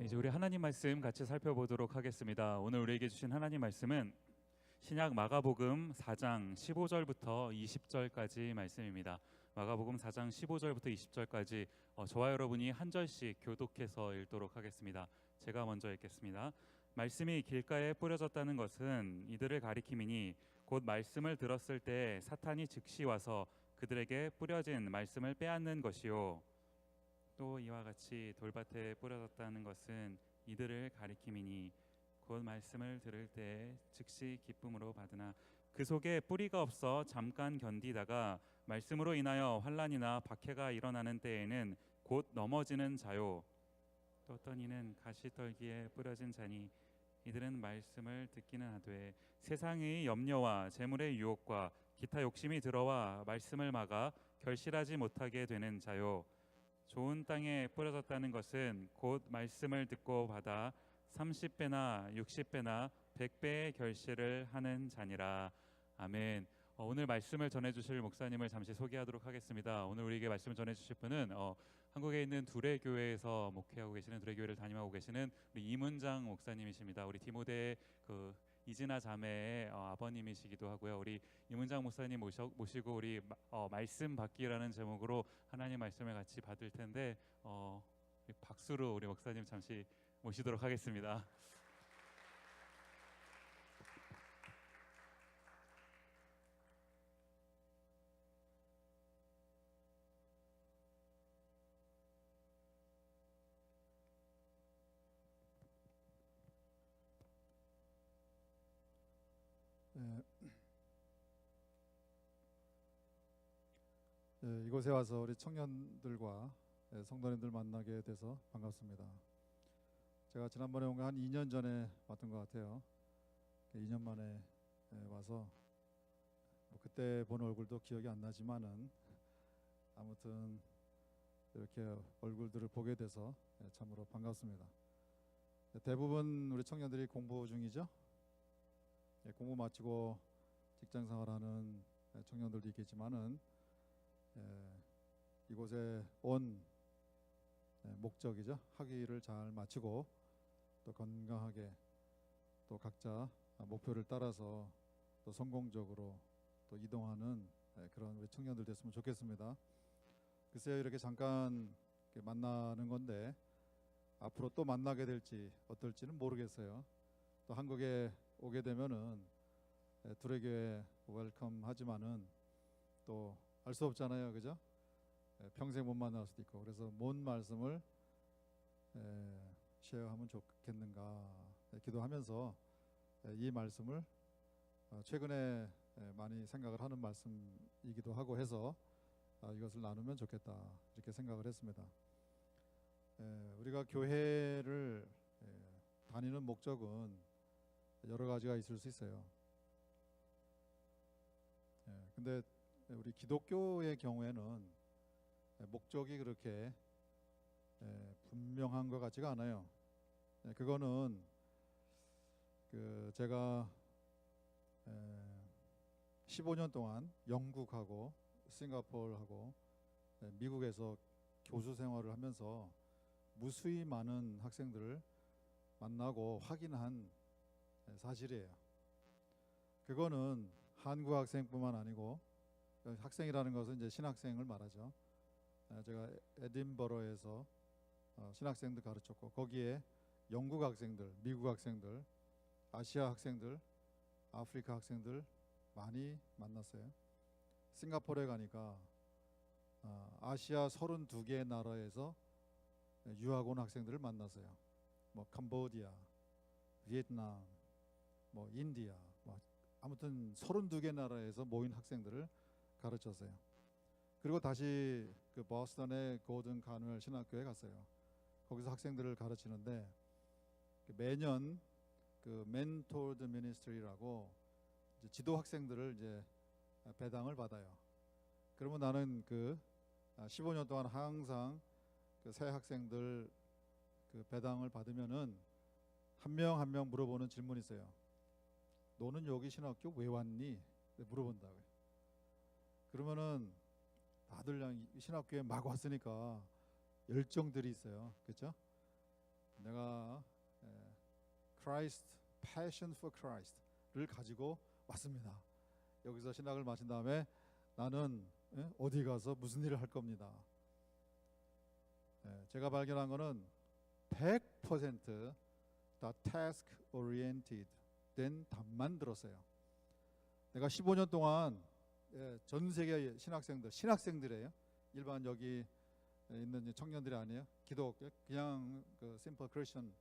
네, 이제 우리 하나님 말씀 같이 살펴보도록 하겠습니다. 오늘 우리에게 주신 하나님 말씀은 신약 마가복음 4장 15절부터 20절까지 말씀입니다. 마가복음 4장 15절부터 20절까지 저와 여러분이 한 절씩 교독해서 읽도록 하겠습니다. 제가 먼저 읽겠습니다. 말씀이 길가에 뿌려졌다는 것은 이들을 가리킴이니 곧 말씀을 들었을 때 사탄이 즉시 와서 그들에게 뿌려진 말씀을 빼앗는 것이요, 또 이와 같이 돌밭에 뿌려졌다는 것은 이들을 가리킴이니 곧 말씀을 들을 때 즉시 기쁨으로 받으나 그 속에 뿌리가 없어 잠깐 견디다가 말씀으로 인하여 환난이나 박해가 일어나는 때에는 곧 넘어지는 자요, 또 어떤 이는 가시떨기에 뿌려진 자니 이들은 말씀을 듣기는 하되 세상의 염려와 재물의 유혹과 기타 욕심이 들어와 말씀을 막아 결실하지 못하게 되는 자요, 좋은 땅에 뿌려졌다는 것은 곧 말씀을 듣고 받아 30배나 60배나 100배의 결실을 하는 자니라. 아멘. 오늘 말씀을 전해주실 목사님을 잠시 소개하도록 하겠습니다. 오늘 우리에게 말씀을 전해주실 분은 한국에 있는 두레교회에서 목회하고 계시는, 두레교회를 담임하고 계시는 우리 이문장 목사님이십니다. 우리 디모데 이진아 자매의 아버님이시기도 하고요. 우리 이문장 목사님 모시고 우리 말씀 받기라는 제목으로 하나님 말씀을 같이 받을 텐데 박수로 우리 목사님 잠시 모시도록 하겠습니다. 이곳에 와서 우리 청년들과 성도님들 만나게 돼서 반갑습니다. 제가 지난번에 온 거 한 2년 전에 왔던 것 같아요. 2년 만에 와서 그때 본 얼굴도 기억이 안 나지만은 아무튼 이렇게 얼굴들을 보게 돼서 참으로 반갑습니다. 대부분 우리 청년들이 공부 중이죠. 공부 마치고 직장 생활하는 청년들도 있겠지만은 이곳에 온 목적이죠. 학위를 잘 마치고 또 건강하게 또 각자 목표를 따라서 또 성공적으로 또 이동하는 그런 우리 청년들 됐으면 좋겠습니다. 글쎄요, 이렇게 잠깐 만나는 건데 앞으로 또 만나게 될지 어떨지는 모르겠어요. 또 한국에 오게 되면은 두레교회 웰컴 하지만은 또 알 수 없잖아요, 그죠? 평생 못 만날 수도 있고, 그래서 뭔 말씀을 쉐어하면 좋겠는가 기도하면서 이 말씀을 최근에 많이 생각을 하는 말씀이기도 하고 해서 이것을 나누면 좋겠다 이렇게 생각을 했습니다. 우리가 교회를 다니는 목적은 여러 가지가 있을 수 있어요. 근데 우리 기독교의 경우에는 목적이 그렇게 분명한 것 같지가 않아요. 그거는 제가 15년 동안 영국하고 싱가포르하고 미국에서 교수 생활을 하면서 무수히 많은 학생들을 만나고 확인한 사실이에요. 그거는 한국 학생뿐만 아니고, 학생이라는 것은 이제 신학생을 말하죠. 제가 에딘버러에서 신학생들 가르쳤고, 거기에 영국 학생들, 미국 학생들, 아시아 학생들, 아프리카 학생들 많이 만났어요. 싱가포르에 가니까 아시아 32개 나라에서 유학 온 학생들을 만났어요. 뭐 캄보디아, 베트남, 뭐 인디아, 아무튼 32개 나라에서 모인 학생들을 가르쳤어요. 그리고 다시 그 보스턴의 고든 카누엘 신학교에 갔어요. 거기서 학생들을 가르치는데 매년 그 멘토드 미니스트리라고 지도 학생들을 이제 배당을 받아요. 그러면 나는 15년 동안 항상 새 학생들 배당을 받으면은 한 명 한 명 물어보는 질문이 있어요. 너는 여기 신학교 왜 왔니? 물어본다고요. 그러면은 다들 그냥 신학교에 막 왔으니까 열정들이 있어요. 그렇죠? 내가 Christ, Passion for Christ를 가지고 왔습니다. 여기서 신학을 마친 다음에 나는 어디 가서 무슨 일을 할 겁니다. 제가 발견한 거는 100% 다 task oriented 된 답만 들었어요. 내가 15년 동안 전 세계 신학생들이에요. 일반 여기 있는 청년들이 아니에요. 기독교 그냥 그 심플 크리스천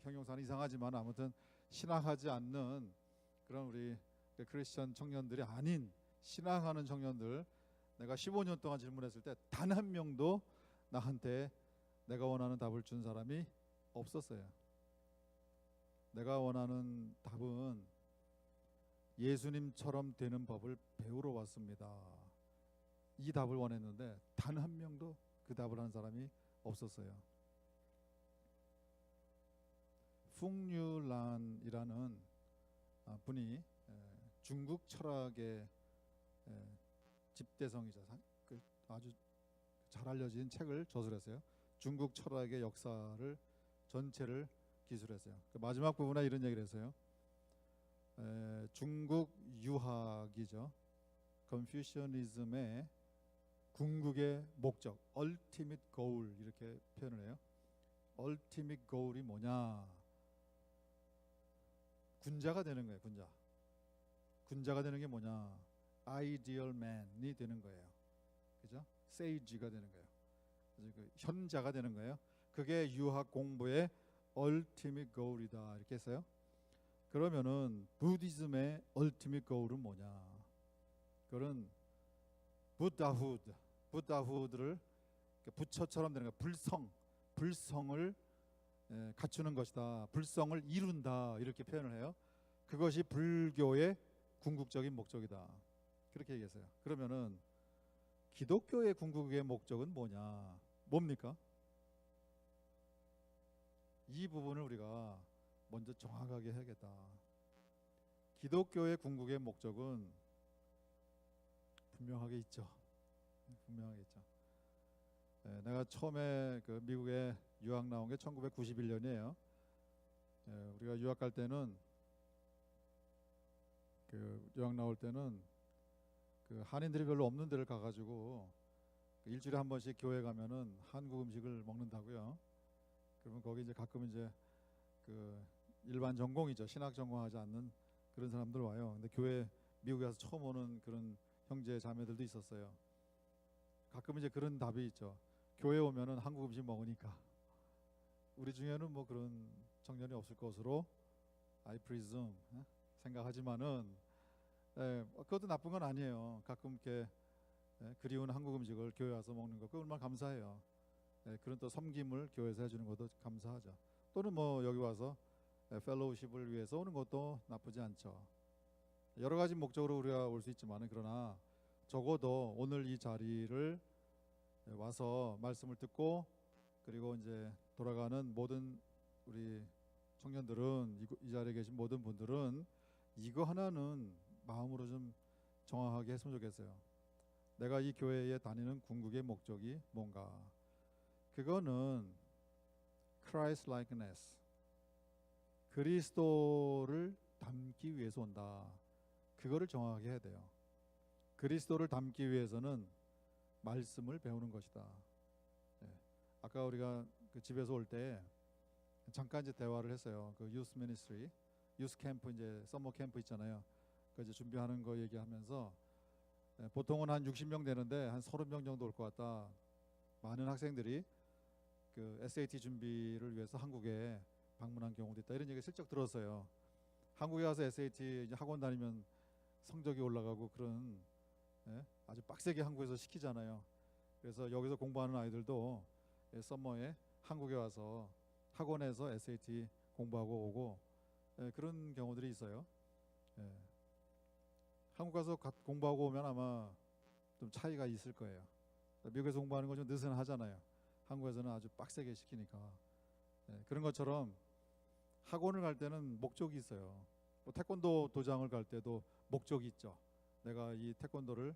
형용사는 이상하지만 아무튼 신학하지 않는 그런 우리 크리스천 청년들이 아닌 신학하는 청년들, 내가 15년 동안 질문했을 때 단 한 명도 나한테 내가 원하는 답을 준 사람이 없었어요. 내가 원하는 답은 예수님처럼 되는 법을 배우러 왔습니다. 이 답을 원했는데 단 한 명도 그 답을 한 사람이 없었어요. 풍류란이라는 분이 중국 철학의 집대성이자 아주 잘 알려진 책을 저술했어요. 중국 철학의 역사를 전체를 기술했어요. 그 마지막 부분에 이런 얘기를 했어요. 중국 유학이죠. 컨퓨셔니즘의 궁극의 목적, ultimate goal 이렇게 표현을 해요. ultimate goal이 뭐냐? 군자가 되는 거예요. 군자가 되는 게 뭐냐? ideal man이 되는 거예요. 그죠? sage가 되는 거예요. 그 현자가 되는 거예요. 그게 유학 공부의 ultimate goal이다 이렇게 했어요. 그러면은 부디즘의 ultimate goal은 뭐냐? 그런 부다후드를 부처처럼 되는 거야. 불성을 갖추는 것이다. 불성을 이룬다 이렇게 표현을 해요. 그것이 불교의 궁극적인 목적이다. 그렇게 얘기했어요. 그러면은 기독교의 궁극의 목적은 뭐냐? 뭡니까? 이 부분을 우리가 먼저 정확하게 해야겠다. 기독교의 궁극의 목적은 분명하게 있죠. 내가 처음에 그 미국에 유학 나온 게 1991년이에요. 우리가 유학 갈 때는 그 유학 나올 때는 그 한인들이 별로 없는 데를 가가지고 일주일에 한 번씩 교회 가면은 한국 음식을 먹는다고요. 그러면 거기 이제 가끔 이제 그 일반 전공이죠. 신학 전공하지 않는 그런 사람들 와요. 근데 교회 미국에 와서 처음 오는 그런 형제 자매들도 있었어요. 가끔 이제 그런 답이 있죠. 교회 오면은 한국 음식 먹으니까. 우리 중에는 뭐 그런 청년이 없을 것으로 I presume 생각하지만은 그것도 나쁜 건 아니에요. 가끔 이렇게 그리운 한국 음식을 교회 와서 먹는 거 그거 얼마나 감사해요. 그런 또 섬김을 교회에서 해주는 것도 감사하죠. 또는 뭐 여기 와서 펠로우십을 위해서 오는 것도 나쁘지 않죠. 여러 가지 목적으로 우리가 올 수 있지만은 그러나 적어도 오늘 이 자리를 와서 말씀을 듣고 그리고 이제 돌아가는 모든 우리 청년들은 이 자리에 계신 모든 분들은 이거 하나는 마음으로 좀 정확하게 했으면 좋겠어요. 내가 이 교회에 다니는 궁극의 목적이 뭔가? 그거는 Christ likeness, 그리스도를 닮기 위해서 온다. 그거를 정확하게 해야 돼요. 그리스도를 닮기 위해서는 말씀을 배우는 것이다. 아까 우리가 그 집에서 올 때 잠깐 이제 대화를 했어요. 그 유스 미니스트리, 유스 캠프 이제 서머 캠프 있잖아요. 그 이제 준비하는 거 얘기하면서 보통은 한 60명 되는데 한 30명 정도 올 것 같다. 많은 학생들이 그 SAT 준비를 위해서 한국에 방문한 경우도 있다. 이런 얘기 슬쩍 들었어요. 한국에 와서 SAT 이제 학원 다니면 성적이 올라가고 그런 아주 빡세게 한국에서 시키잖아요. 그래서 여기서 공부하는 아이들도 썸머에 한국에 와서 학원에서 SAT 공부하고 오고 그런 경우들이 있어요. 한국 가서 공부하고 오면 아마 좀 차이가 있을 거예요. 미국에서 공부하는 건 좀 느슨하잖아요. 한국에서는 아주 빡세게 시키니까. 그런 것처럼 학원을 갈 때는 목적이 있어요. 뭐 태권도 도장을 갈 때도 목적이 있죠. 내가 이 태권도를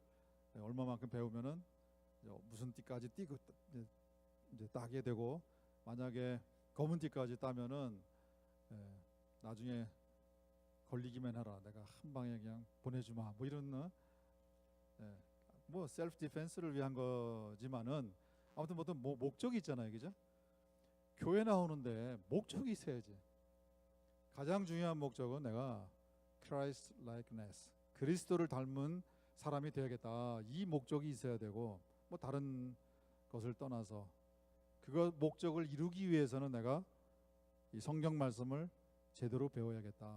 얼마만큼 배우면은 무슨 띠까지 뛰고 이제 따게 되고, 만약에 검은 띠까지 따면은 나중에 걸리기만 해라. 내가 한 방에 그냥 보내주마. 뭐 이런 뭐 셀프 디펜스를 위한 거지만은 아무튼 뭐든 목적이 있잖아요, 그죠? 교회 나오는데 목적이 있어야지. 가장 중요한 목적은 내가 Christ likeness, 그리스도를 닮은 사람이 되야겠다. 이 목적이 있어야 되고 뭐 다른 것을 떠나서 그거 목적을 이루기 위해서는 내가 이 성경 말씀을 제대로 배워야겠다.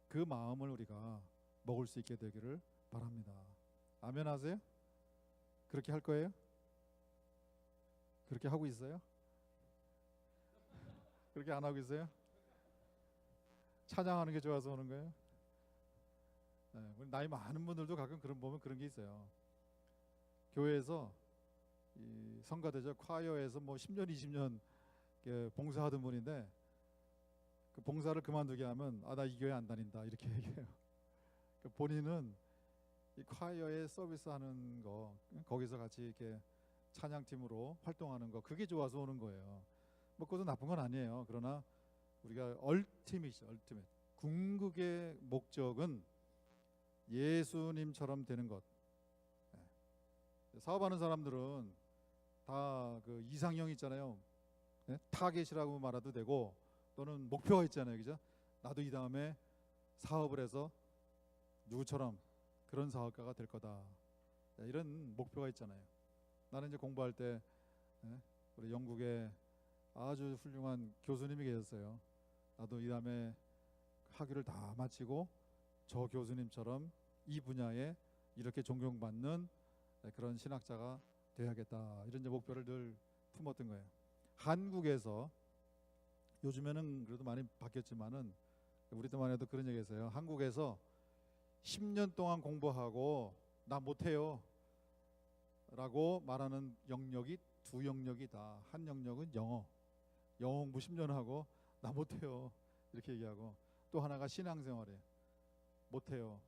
그 마음을 우리가 먹을 수 있게 되기를 바랍니다. 아멘 하세요? 그렇게 할 거예요? 그렇게 하고 있어요? 그렇게 안 하고 있어요? 찬양하는 게 좋아서 오는 거예요? 우리 나이 많은 분들도 가끔 보면 그런 게 있어요. 교회에서 이 성가대죠. 콰이어에서 뭐 10년 20년 봉사하던 분인데 그 봉사를 그만두게 하면 나 이 교회 안 다닌다 이렇게 얘기해요. 본인은 이 콰이어에 서비스하는 거, 거기서 같이 이렇게 찬양팀으로 활동하는 거, 그게 좋아서 오는 거예요. 뭐 그것도 나쁜 건 아니에요. 그러나 우리가 얼티밋이죠. 얼티밋. 궁극의 목적은 예수님처럼 되는 것. 사업하는 사람들은 다 그 이상형 있잖아요. 타겟이라고 말해도 되고 또는 목표가 있잖아요, 그죠? 나도 이 다음에 사업을 해서 누구처럼 그런 사업가가 될 거다. 이런 목표가 있잖아요. 나는 이제 공부할 때 우리 영국에 아주 훌륭한 교수님이 계셨어요. 나도 이 다음에 학위를 다 마치고 저 교수님처럼 이 분야에 이렇게 존경받는 그런 신학자가 돼야겠다. 이런 이제 목표를 늘 품었던 거예요. 한국에서 요즘에는 그래도 많이 바뀌었지만은 우리 때만 해도 그런 얘기했어요. 한국에서 10년 동안 공부하고 나 못해요 라고 말하는 영역이 두 영역이다. 한 영역은 영어 공부 10년 하고 나 못해요 이렇게 얘기하고, 또 하나가 신앙생활이에요. 못해요.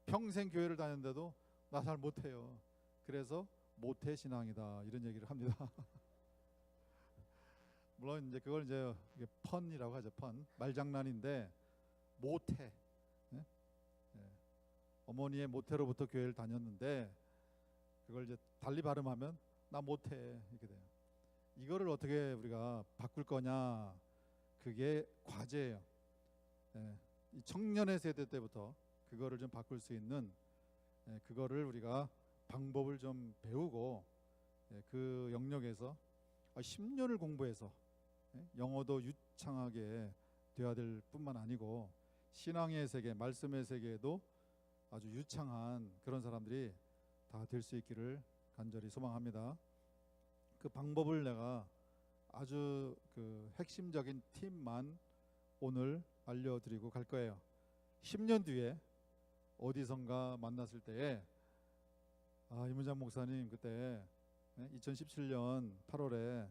평생 교회를 다녔는데도 나 잘 못해요. 그래서 모태 신앙이다 이런 얘기를 합니다. 물론 이제 그걸 이제 펀이라고 하죠. 펀, 말장난인데 모태. 어머니의 모태로부터 교회를 다녔는데 그걸 이제 달리 발음하면 나 못해 이렇게 돼요. 이거를 어떻게 우리가 바꿀 거냐, 그게 과제예요. 이 청년의 세대 때부터 그거를 좀 바꿀 수 있는 그거를 우리가 방법을 좀 배우고 그 영역에서 10년을 공부해서 영어도 유창하게 되어야 될 뿐만 아니고 신앙의 세계, 말씀의 세계에도 아주 유창한 그런 사람들이 다 될 수 있기를 간절히 소망합니다. 그 방법을 내가 아주 그 핵심적인 팁만 오늘 알려드리고 갈 거예요. 10년 뒤에 어디선가 만났을 때에 이문장 목사님 그때 2017년 8월에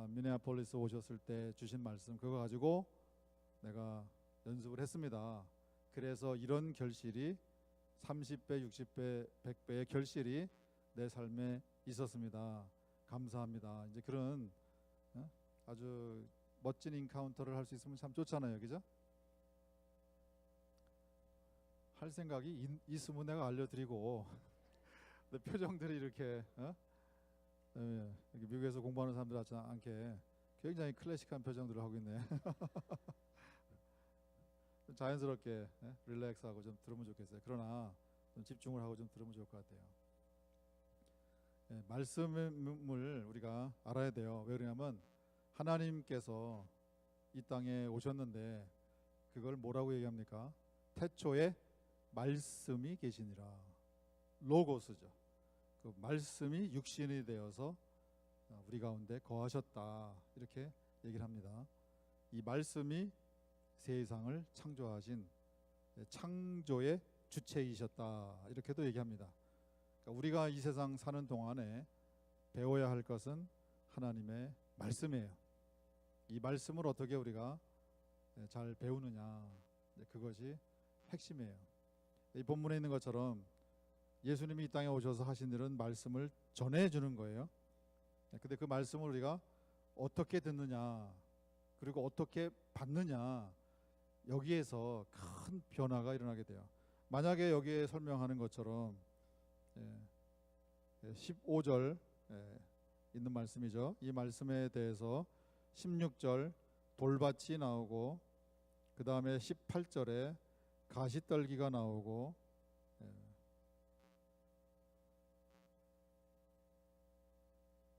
미네아폴리스 오셨을 때 주신 말씀 그거 가지고 내가 연습을 했습니다. 그래서 이런 결실이 30배, 60배, 100배의 결실이 내 삶에 있었습니다. 감사합니다. 이제 그런 아주 멋진 인카운터를 할 수 있으면 참 좋잖아요, 그죠? 할 생각이 있으면 내가 알려드리고 표정들이 이렇게 미국에서 공부하는 사람들 같지 않게 굉장히 클래식한 표정들을 하고 있네. 좀 자연스럽게 릴렉스하고 좀 들으면 좋겠어요. 그러나 좀 집중을 하고 좀 들으면 좋을 것 같아요. 말씀을 우리가 알아야 돼요. 왜 그러냐면 하나님께서 이 땅에 오셨는데 그걸 뭐라고 얘기합니까? 태초에 말씀이 계시니라. 로고스죠. 그 말씀이 육신이 되어서 우리 가운데 거하셨다 이렇게 얘기를 합니다. 이 말씀이 세상을 창조하신 창조의 주체이셨다 이렇게도 얘기합니다. 그러니까 우리가 이 세상 사는 동안에 배워야 할 것은 하나님의 말씀이에요. 이 말씀을 어떻게 우리가 잘 배우느냐, 그것이 핵심이에요. 이 본문에 있는 것처럼 예수님이 이 땅에 오셔서 하신 일은 말씀을 전해주는 거예요. 근데 그 말씀을 우리가 어떻게 듣느냐 그리고 어떻게 받느냐 여기에서 큰 변화가 일어나게 돼요. 만약에 여기에 설명하는 것처럼 15절 있는 말씀이죠. 이 말씀에 대해서 16절 돌밭이 나오고 그 다음에 18절에 가시떨기가 나오고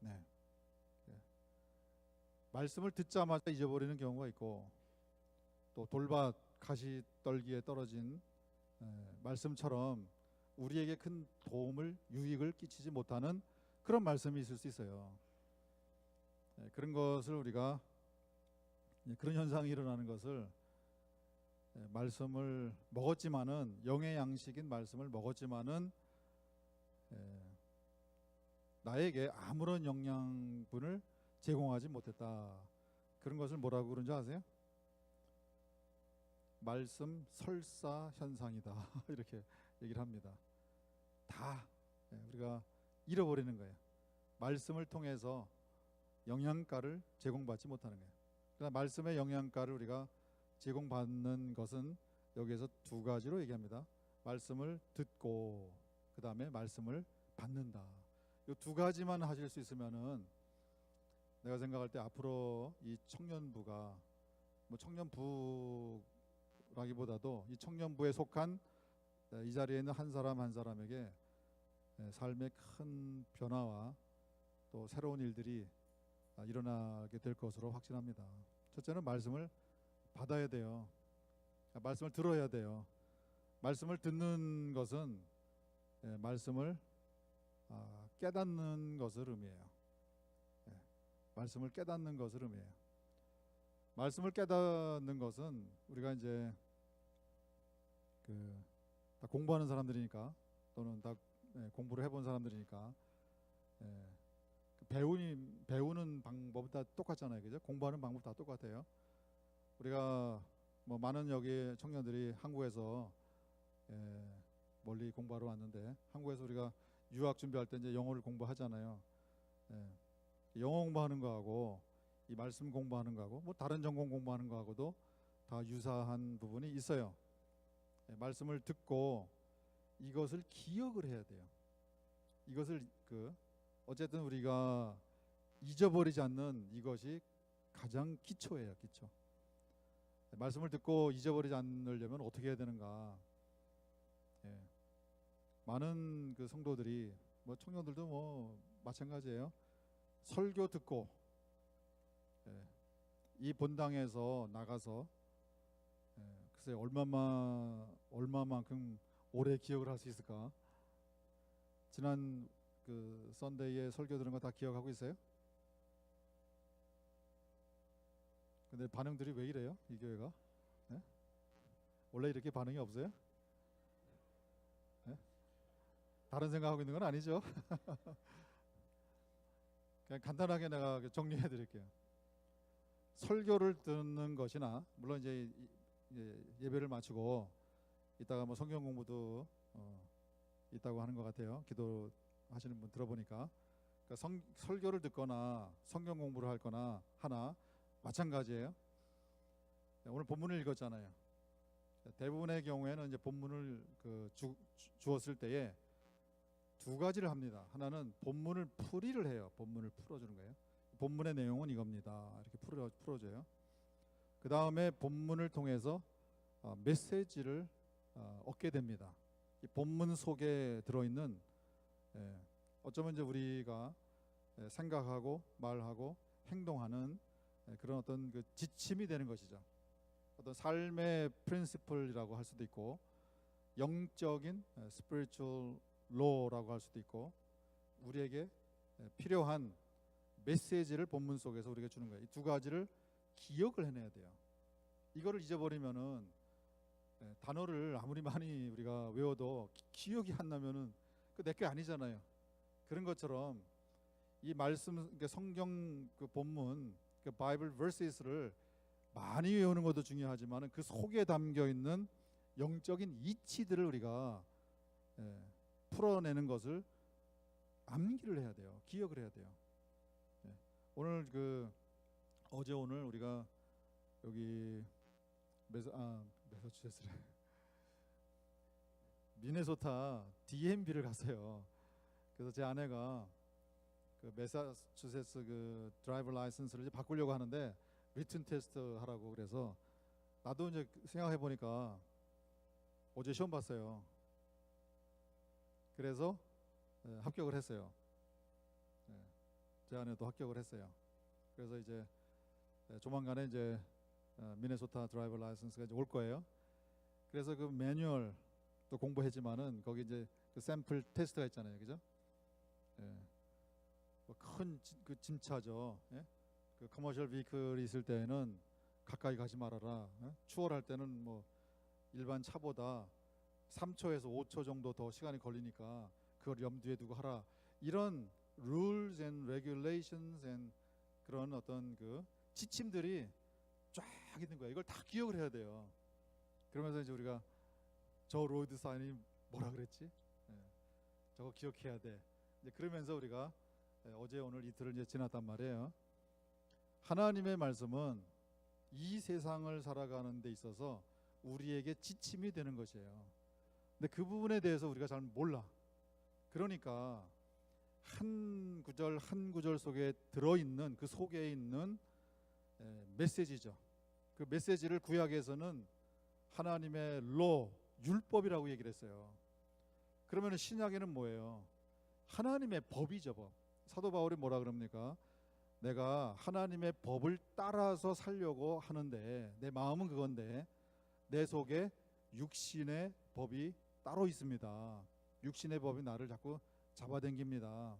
네. 말씀을 듣자마자 잊어버리는 경우가 있고 또 돌밭 가시떨기에 떨어진 말씀처럼 우리에게 큰 도움을 유익을 끼치지 못하는 그런 말씀이 있을 수 있어요. 그런 것을 우리가 그런 현상이 일어나는 것을 말씀을 먹었지만은 영의 양식인 말씀을 먹었지만은 나에게 아무런 영양분을 제공하지 못했다. 그런 것을 뭐라고 그런지 아세요? 말씀 설사 현상이다. 이렇게 얘기를 합니다. 다 우리가 잃어버리는 거예요. 말씀을 통해서 영양가를 제공받지 못하는 거예요. 그러나 말씀의 영양가를 우리가 제공받는 것은 여기에서 두 가지로 얘기합니다. 말씀을 듣고 그 다음에 말씀을 받는다. 이 두 가지만 하실 수 있으면은 내가 생각할 때 앞으로 이 청년부가 뭐 청년부라기보다도 이 청년부에 속한 이 자리에 있는 한 사람 한 사람에게 삶의 큰 변화와 또 새로운 일들이 일어나게 될 것으로 확신합니다. 첫째는 말씀을 받아야 돼요. 말씀을 들어야 돼요. 말씀을 듣는 것은 말씀을 깨닫는 것을 의미해요. 말씀을 깨닫는 것을 의미해요. 말씀을 깨닫는 것은 우리가 이제 다 공부하는 사람들이니까 또는 다 공부를 해본 사람들이니까 배우는 방법은 다 똑같잖아요, 그죠? 공부하는 방법 다 똑같아요. 우리가 뭐 많은 여기 청년들이 한국에서 멀리 공부하러 왔는데 한국에서 우리가 유학 준비할 때 이제 영어를 공부하잖아요. 영어 공부하는 거하고 이 말씀 공부하는 거하고 뭐 다른 전공 공부하는 거하고도 다 유사한 부분이 있어요. 말씀을 듣고 이것을 기억을 해야 돼요. 이것을 어쨌든 우리가 잊어버리지 않는 이것이 가장 기초예요, 기초. 말씀을 듣고 잊어버리지 않으려면 어떻게 해야 되는가? 많은 성도들이 뭐 청년들도 뭐 마찬가지예요. 설교 듣고 이 본당에서 나가서 글쎄 얼마만큼 오래 기억을 할 수 있을까? 지난 썬데이에 설교 들은 거 다 기억하고 있어요? 근데 반응들이 왜 이래요? 이 교회가? 네? 원래 이렇게 반응이 없어요? 네? 다른 생각하고 있는 건 아니죠? 그냥 간단하게 내가 정리해 드릴게요. 설교를 듣는 것이나 물론 이제 예배를 마치고 이따가 뭐 성경 공부도 있다고 하는 것 같아요. 기도하시는 분 들어보니까 그러니까 설교를 듣거나 성경 공부를 하거나 하나 마찬가지예요. 오늘 본문을 읽었잖아요. 대부분의 경우에는 이제 본문을 주었을 때에 두 가지를 합니다. 하나는 본문을 풀이를 해요. 본문을 풀어주는 거예요. 본문의 내용은 이겁니다. 이렇게 풀어줘요. 그 다음에 본문을 통해서 메시지를 얻게 됩니다. 이 본문 속에 들어있는 어쩌면 이제 우리가 생각하고 말하고 행동하는 그런 어떤 지침이 되는 것이죠. 어떤 삶의 프린시플이라고 할 수도 있고 영적인 spiritual law라고 할 수도 있고 우리에게 필요한 메시지를 본문 속에서 우리가 주는 거예요. 이 두 가지를 기억을 해내야 돼요. 이거를 잊어버리면은 단어를 아무리 많이 우리가 외워도 기억이 안 나면은 그 내게 아니잖아요. 그런 것처럼 이 말씀 성경 본문 바이블 verses,를 많이 외우는 것도 중요하지만 그 속에 담겨 있는 영적인 이치들을 우리가 풀어내는 것을 암기를 해야 돼요. 기억을 해야 돼요. 오늘 어제 오늘 우리가 여기 매사추세츠래 미네소타 DMV를 갔어요. 그래서 제 아내가 그 매사추세츠 그 드라이버 라이선스를 이제 바꾸려고 하는데 리튼 테스트 하라고 그래서 나도 이제 생각해 보니까 어제 시험 봤어요. 그래서 합격을 했어요. 제 아내도 합격을 했어요. 그래서 이제 조만간에 이제 미네소타 드라이버 라이선스가 이제 올 거예요. 그래서 그 매뉴얼도 공부했지만은 거기 이제 그 샘플 테스트가 있잖아요, 그죠? 큰 그 짐차죠. 예? 그 커머셜 비클이 있을 때는 가까이 가지 말아라. 추월할 때는 뭐 일반 차보다 3초에서 5초 정도 더 시간이 걸리니까 그걸 염두에 두고 하라. 이런 rules and regulations and 그런 어떤 그 지침들이 쫙 있는 거야. 이걸 다 기억을 해야 돼요. 그러면서 이제 우리가 저 로드 사인이 뭐라 그랬지? 저거 기억해야 돼. 이제 그러면서 우리가 어제 오늘 이틀을 이제 지났단 말이에요. 하나님의 말씀은 이 세상을 살아가는 데 있어서 우리에게 지침이 되는 것이에요. 근데 그 부분에 대해서 우리가 잘 몰라. 그러니까 한 구절 한 구절 속에 들어있는 그 속에 있는 메시지죠. 그 메시지를 구약에서는 하나님의 율법이라고 얘기를 했어요. 그러면 신약에는 뭐예요? 하나님의 법이죠, 법. 사도 바울이 뭐라 그럽니까? 내가 하나님의 법을 따라서 살려고 하는데 내 마음은 그건데 내 속에 육신의 법이 따로 있습니다. 육신의 법이 나를 자꾸 잡아당깁니다.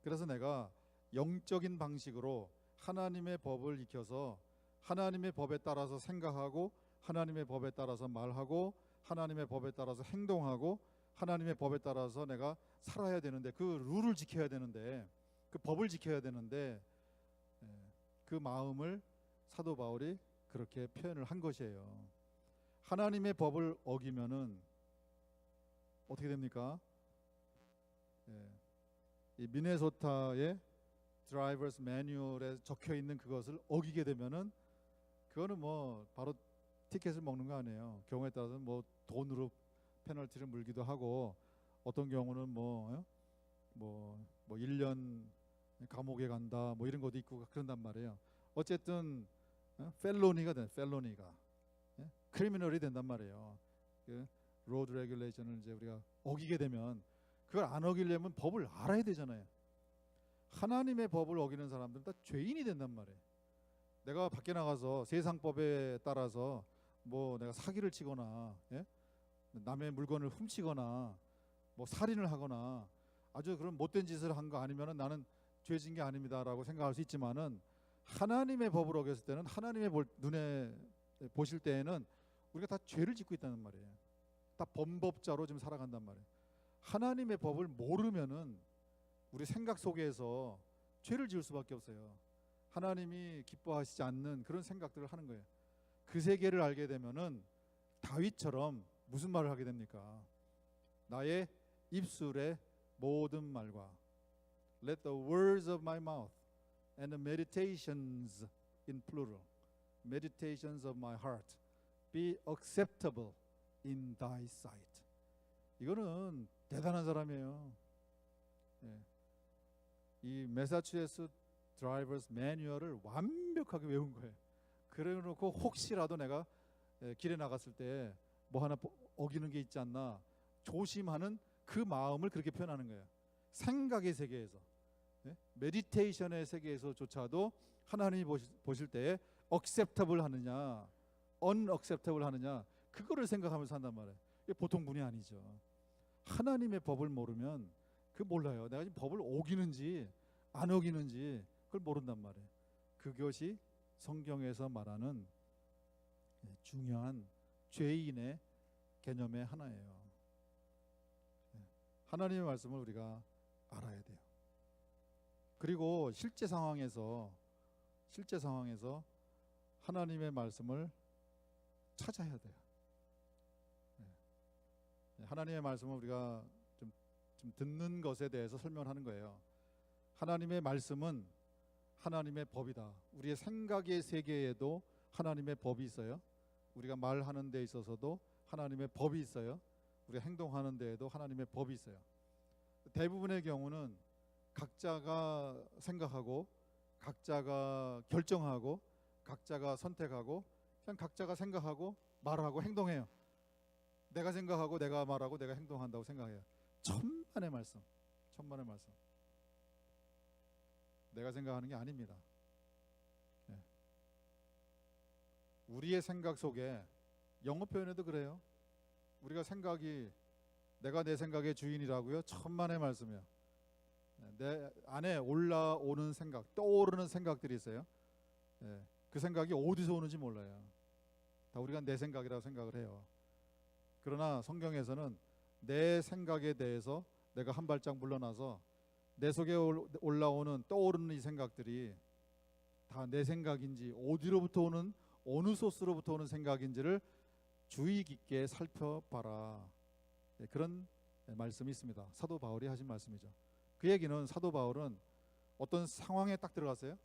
그래서 내가 영적인 방식으로 하나님의 법을 익혀서 하나님의 법에 따라서 생각하고 하나님의 법에 따라서 말하고 하나님의 법에 따라서 행동하고 하나님의 법에 따라서 내가 살아야 되는데 그 룰을 지켜야 되는데 그 법을 지켜야 되는데 그 마음을 사도 바울이 그렇게 표현을 한 것이에요. 하나님의 법을 어기면은 어떻게 됩니까? 이 미네소타의 드라이버스 매뉴얼에 적혀 있는 그것을 어기게 되면은 그거는 뭐 바로 티켓을 먹는 거 아니에요. 경우에 따라서는 뭐 돈으로 페널티를 물기도 하고 어떤 경우는 뭐 1년 감옥에 간다 뭐 이런 것도 있고 그런단 말이에요. 어쨌든 펠로니가 돼. 펠로니가 크리미널이 된단 말이에요. 그 로드 레귤레이션을 이제 우리가 어기게 되면 그걸 안 어기려면 법을 알아야 되잖아요. 하나님의 법을 어기는 사람들은 다 죄인이 된단 말이에요. 내가 밖에 나가서 세상 법에 따라서 뭐 내가 사기를 치거나 남의 물건을 훔치거나 뭐 살인을 하거나 아주 그런 못된 짓을 한 거 아니면은 나는 죄진 게 아닙니다라고 생각할 수 있지만은 하나님의 법을 어겼을 때는 하나님의 눈에 보실 때에는 우리가 다 죄를 짓고 있다는 말이에요. 다 범법자로 지금 살아간단 말이에요. 하나님의 법을 모르면은 우리 생각 속에서 죄를 지을 수밖에 없어요. 하나님이 기뻐하시지 않는 그런 생각들을 하는 거예요. 그 세계를 알게 되면은 다윗처럼 무슨 말을 하게 됩니까? 나의 입술의 모든 말과 Let the words of my mouth and the meditations in plural meditations of my heart be acceptable in thy sight. 이거는 대단한 사람이에요. 이 매사추세츠 드라이버스 매뉴얼을 완벽하게 외운 거예요. 그래놓고 혹시라도 내가 길에 나갔을 때 뭐 하나 어기는 게 있지 않나 조심하는 그 마음을 그렇게 표현하는 거예요. 생각의 세계에서 메디테이션의 세계에서조차도 하나님이 보실 때에 acceptable 하느냐 unacceptable 하느냐 그거를 생각하면서 산단 말이에요. 이게 보통 분이 아니죠. 하나님의 법을 모르면 그 몰라요. 내가 지금 법을 어기는지 안 어기는지 그걸 모른단 말이에요. 그것이 성경에서 말하는 중요한 죄인의 개념의 하나예요. 하나님의 말씀을 우리가 알아야 돼요. 그리고 실제 상황에서 하나님의 말씀을 찾아야 돼요. 하나님의 말씀을 우리가 좀 듣는 것에 대해서 설명하는 거예요. 하나님의 말씀은 하나님의 법이다. 우리의 생각의 세계에도 하나님의 법이 있어요. 우리가 말하는 데 있어서도 하나님의 법이 있어요. 우리가 행동하는 데에도 하나님의 법이 있어요. 대부분의 경우는 각자가 생각하고 각자가 결정하고 각자가 선택하고 그냥 각자가 생각하고 말하고 행동해요. 내가 생각하고 내가 말하고 내가 행동한다고 생각해요. 천만의 말씀. 천만의 말씀. 내가 생각하는 게 아닙니다. 예. 우리의 생각 속에 영어 표현에도 그래요. 우리가 생각이 내가 내 생각의 주인이라고요. 천만의 말씀이에요. 내 안에 올라오는 생각, 떠오르는 생각들이 있어요. 예. 그 생각이 어디서 오는지 몰라요. 다 우리가 내 생각이라고 생각을 해요. 그러나 성경에서는 내 생각에 대해서 내가 한 발짝 물러나서 내 속에 올라오는 떠오르는 이 생각들이 다 내 생각인지 어디로부터 오는 어느 소스로부터 오는 생각인지를 주의 깊게 살펴봐라. 예, 그런 말씀이 있습니다. 사도 바울이 하신 말씀이죠. 그 얘기는 사도 바울은 어떤 상황에 딱 들어갔어요.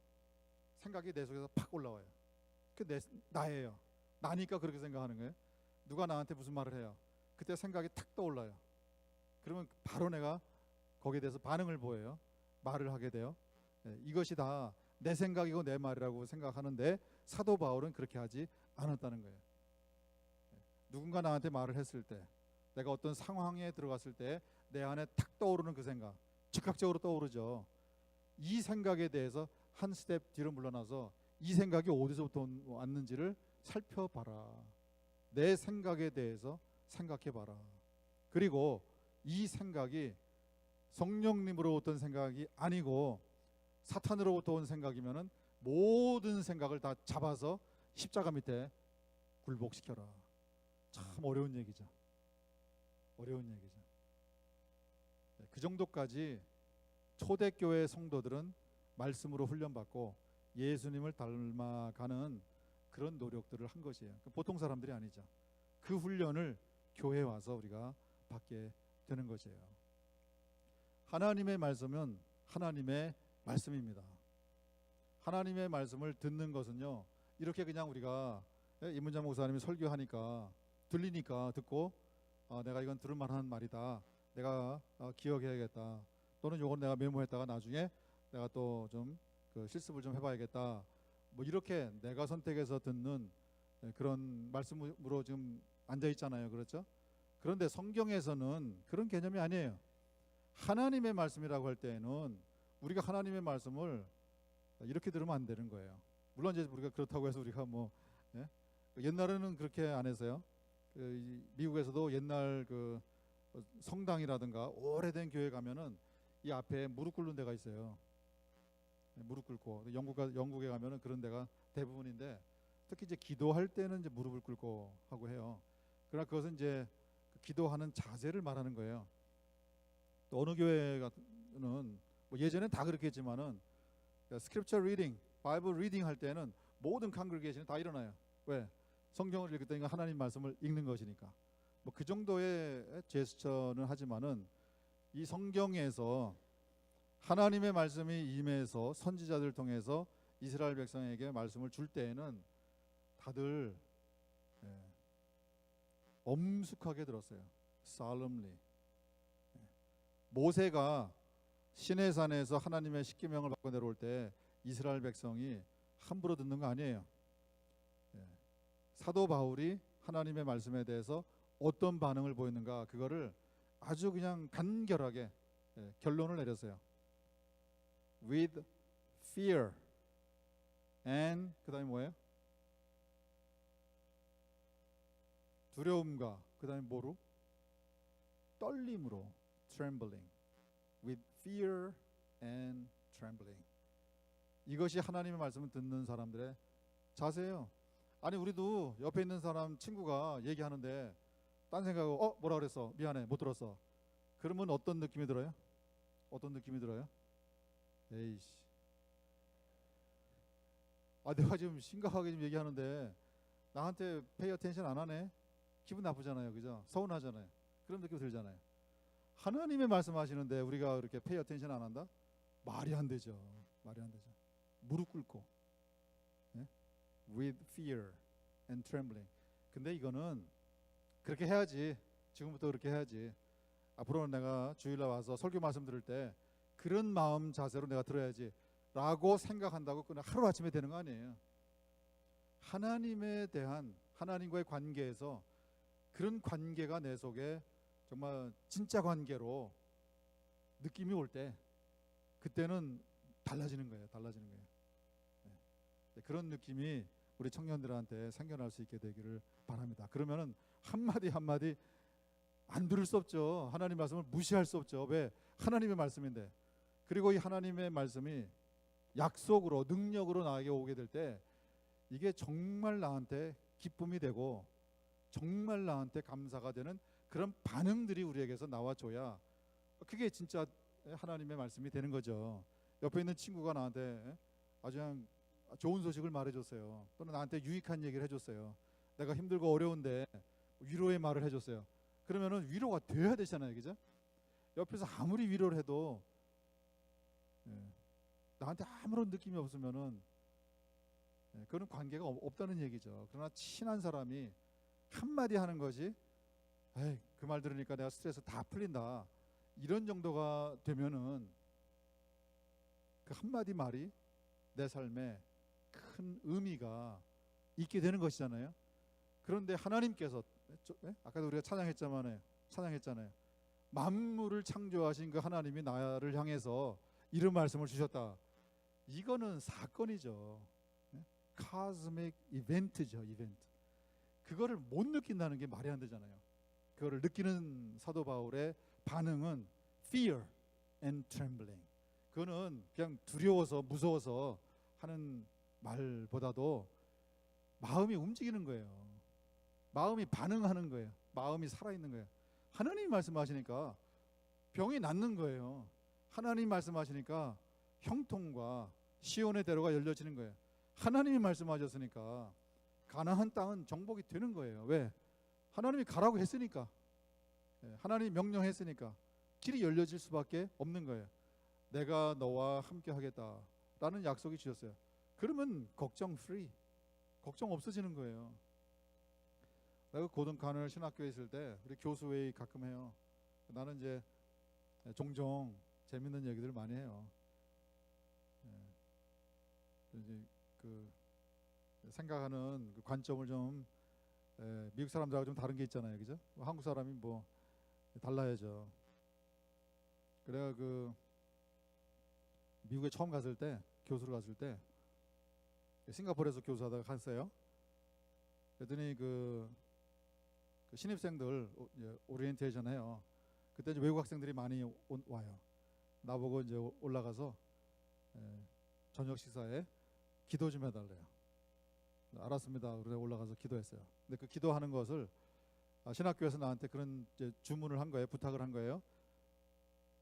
생각이 내 속에서 팍 올라와요. 그 나예요. 나니까 그렇게 생각하는 거예요. 누가 나한테 무슨 말을 해요. 그때 생각이 탁 떠올라요. 그러면 바로 내가 거기에 대해서 반응을 보여요. 말을 하게 돼요. 이것이 다 내 생각이고 내 말이라고 생각하는데 사도 바울은 그렇게 하지 않았다는 거예요. 누군가 나한테 말을 했을 때, 내가 어떤 상황에 들어갔을 때 내 안에 탁 떠오르는 그 생각, 즉각적으로 떠오르죠. 이 생각에 대해서 한 스텝 뒤로 물러나서 이 생각이 어디서부터 왔는지를 살펴봐라. 내 생각에 대해서 생각해봐라. 그리고 이 생각이 성령님으로부터 온 생각이 아니고 사탄으로부터 온 생각이면은 모든 생각을 다 잡아서 십자가 밑에 굴복시켜라. 참 어려운 얘기죠. 어려운 얘기죠. 그 정도까지 초대교회 성도들은 말씀으로 훈련받고 예수님을 닮아가는 그런 노력들을 한 것이에요. 보통 사람들이 아니죠. 그 훈련을 교회에 와서 우리가 받게 되는 것이에요. 하나님의 말씀은 하나님의 말씀입니다. 하나님의 말씀을 듣는 것은요, 이렇게 그냥 우리가 이문자 목사님이 설교하니까 들리니까 듣고 내가 이건 들을 만한 말이다. 내가 기억해야겠다. 또는 이건 내가 메모했다가 나중에 내가 또 좀 그 실습을 좀 해봐야겠다. 뭐 이렇게 내가 선택해서 듣는 그런 말씀으로 지금 앉아 있잖아요. 그렇죠? 그런데 성경에서는 그런 개념이 아니에요. 하나님의 말씀이라고 할 때에는 우리가 하나님의 말씀을 이렇게 들으면 안 되는 거예요. 물론 이제 우리가 그렇다고 해서 우리가 뭐 옛날에는 그렇게 안 해서요. 미국에서도 옛날 그 성당이라든가 오래된 교회 가면은 이 앞에 무릎 꿇는 데가 있어요. 무릎 꿇고 영국에 가면은 그런 데가 대부분인데 특히 이제 기도할 때는 이제 무릎을 꿇고 하고 해요. 그러나 그것은 이제 기도하는 자세를 말하는 거예요. 또 어느 교회 같은 뭐 예전엔 다 그렇게 했지만은 스크립처 리딩, 바이블 리딩 할 때는 모든 컨그레게이션이 다 일어나요. 왜? 성경을 읽을 때니까 하나님 말씀을 읽는 것이니까. 뭐 그 정도의 제스처는 하지만은 이 성경에서 하나님의 말씀이 임해서 선지자들 통해서 이스라엘 백성에게 말씀을 줄 때에는 다들 엄숙하게 들었어요. solemnly. 모세가 시내산에서 하나님의 십계명을 받고 내려올 때 이스라엘 백성이 함부로 듣는 거 아니에요. 사도 바울이 하나님의 말씀에 대해서 어떤 반응을 보였는가, 그거를 아주 그냥 간결하게 결론을 내렸어요. With fear and 그 다음에 뭐예요? 두려움과 그 다음에 뭐로? 떨림으로. trembling. With fear and trembling. 이것이 하나님의 말씀을 듣는 사람들의 자세예요. 아니 우리도 옆에 있는 사람 친구가 얘기하는데 딴 생각하고 뭐라 그랬어? 미안해 못 들었어. 그러면 어떤 느낌이 들어요? 어떤 느낌이 들어요? 에이씨, 내가 지금 심각하게 지금 얘기하는데 나한테 페이 어텐션 안 하네? 기분 나쁘잖아요. 그죠? 서운하잖아요. 그런 느낌 들잖아요. 하나님의 말씀하시는데 우리가 그렇게 페이 어텐션 안 한다? 말이 안 되죠. 말이 안 되죠. 무릎 꿇고, 예? with fear and trembling. 근데 이거는 그렇게 해야지. 지금부터 그렇게 해야지. 앞으로는 내가 주일날 와서 설교 말씀 들을 때 그런 마음 자세로 내가 들어야지 라고 생각한다고 그냥 하루아침에 되는 거 아니에요. 하나님에 대한, 하나님과의 관계에서 그런 관계가 내 속에 정말 진짜 관계로 느낌이 올 때, 그때는 달라지는 거예요. 달라지는 거예요. 네. 그런 느낌이 우리 청년들한테 생겨날 수 있게 되기를 바랍니다. 그러면은 한마디 한마디 안 들을 수 없죠. 하나님 말씀을 무시할 수 없죠. 왜? 하나님의 말씀인데. 그리고 이 하나님의 말씀이 약속으로, 능력으로 나에게 오게 될 때 이게 정말 나한테 기쁨이 되고 정말 나한테 감사가 되는 그런 반응들이 우리에게서 나와줘야 그게 진짜 하나님의 말씀이 되는 거죠. 옆에 있는 친구가 나한테 아주 그냥 좋은 소식을 말해줬어요. 또는 나한테 유익한 얘기를 해줬어요. 내가 힘들고 어려운데 위로의 말을 해줬어요. 그러면은 위로가 돼야 되잖아요, 그죠? 옆에서 아무리 위로를 해도 나한테 아무런 느낌이 없으면은 그런 관계가 없다는 얘기죠. 그러나 친한 사람이 한마디 하는 것이 그 말 들으니까 내가 스트레스 다 풀린다, 이런 정도가 되면은 그 한마디 말이 내 삶에 큰 의미가 있게 되는 것이잖아요. 그런데 하나님께서 아까도 우리가 찬양했잖아요. 만물을 창조하신 그 하나님이 나를 향해서 이런 말씀을 주셨다. 이거는 사건이죠. 카스믹 이벤트죠. 이벤트. 그거를 못 느낀다는 게 말이 안 되잖아요. 그거를 느끼는 사도 바울의 반응은 fear and trembling. 그거는 그냥 두려워서 무서워서 하는 말보다도 마음이 움직이는 거예요. 마음이 반응하는 거예요. 마음이 살아있는 거예요. 하나님이 말씀하시니까 병이 낫는 거예요. 하나님이 말씀하시니까 형통과 시온의 대로가 열려지는 거예요. 하나님이 말씀하셨으니까 가나안 땅은 정복이 되는 거예요. 왜? 하나님이 가라고 했으니까. 하나님이 명령했으니까 길이 열려질 수밖에 없는 거예요. 내가 너와 함께 하겠다라는 약속이 주셨어요. 그러면 걱정 프리, 걱정 없어지는 거예요. 내가 고등간을 신학교에 있을 때 우리 교수회의 가끔 해요. 나는 이제 종종 재밌는 얘기들 많이 해요. 이제 그 생각하는 그 관점을 좀 미국 사람들하고 좀 다른 게 있잖아요, 그죠? 한국 사람이 뭐 달라야죠. 그래가 그 미국에 처음 갔을 때, 교수로 갔을 때 싱가포르에서 교수하다가 갔어요. 그랬더니 그 신입생들 오리엔테이션 해요. 그때 이제 외국 학생들이 많이 와요. 나보고 이제 올라가서 저녁 식사에 기도 좀 해달래요. 알았습니다. 그래서 올라가서 기도했어요. 근데 그 기도하는 것을 신학교에서 나한테 그런 이제 주문을 한 거예요. 부탁을 한 거예요.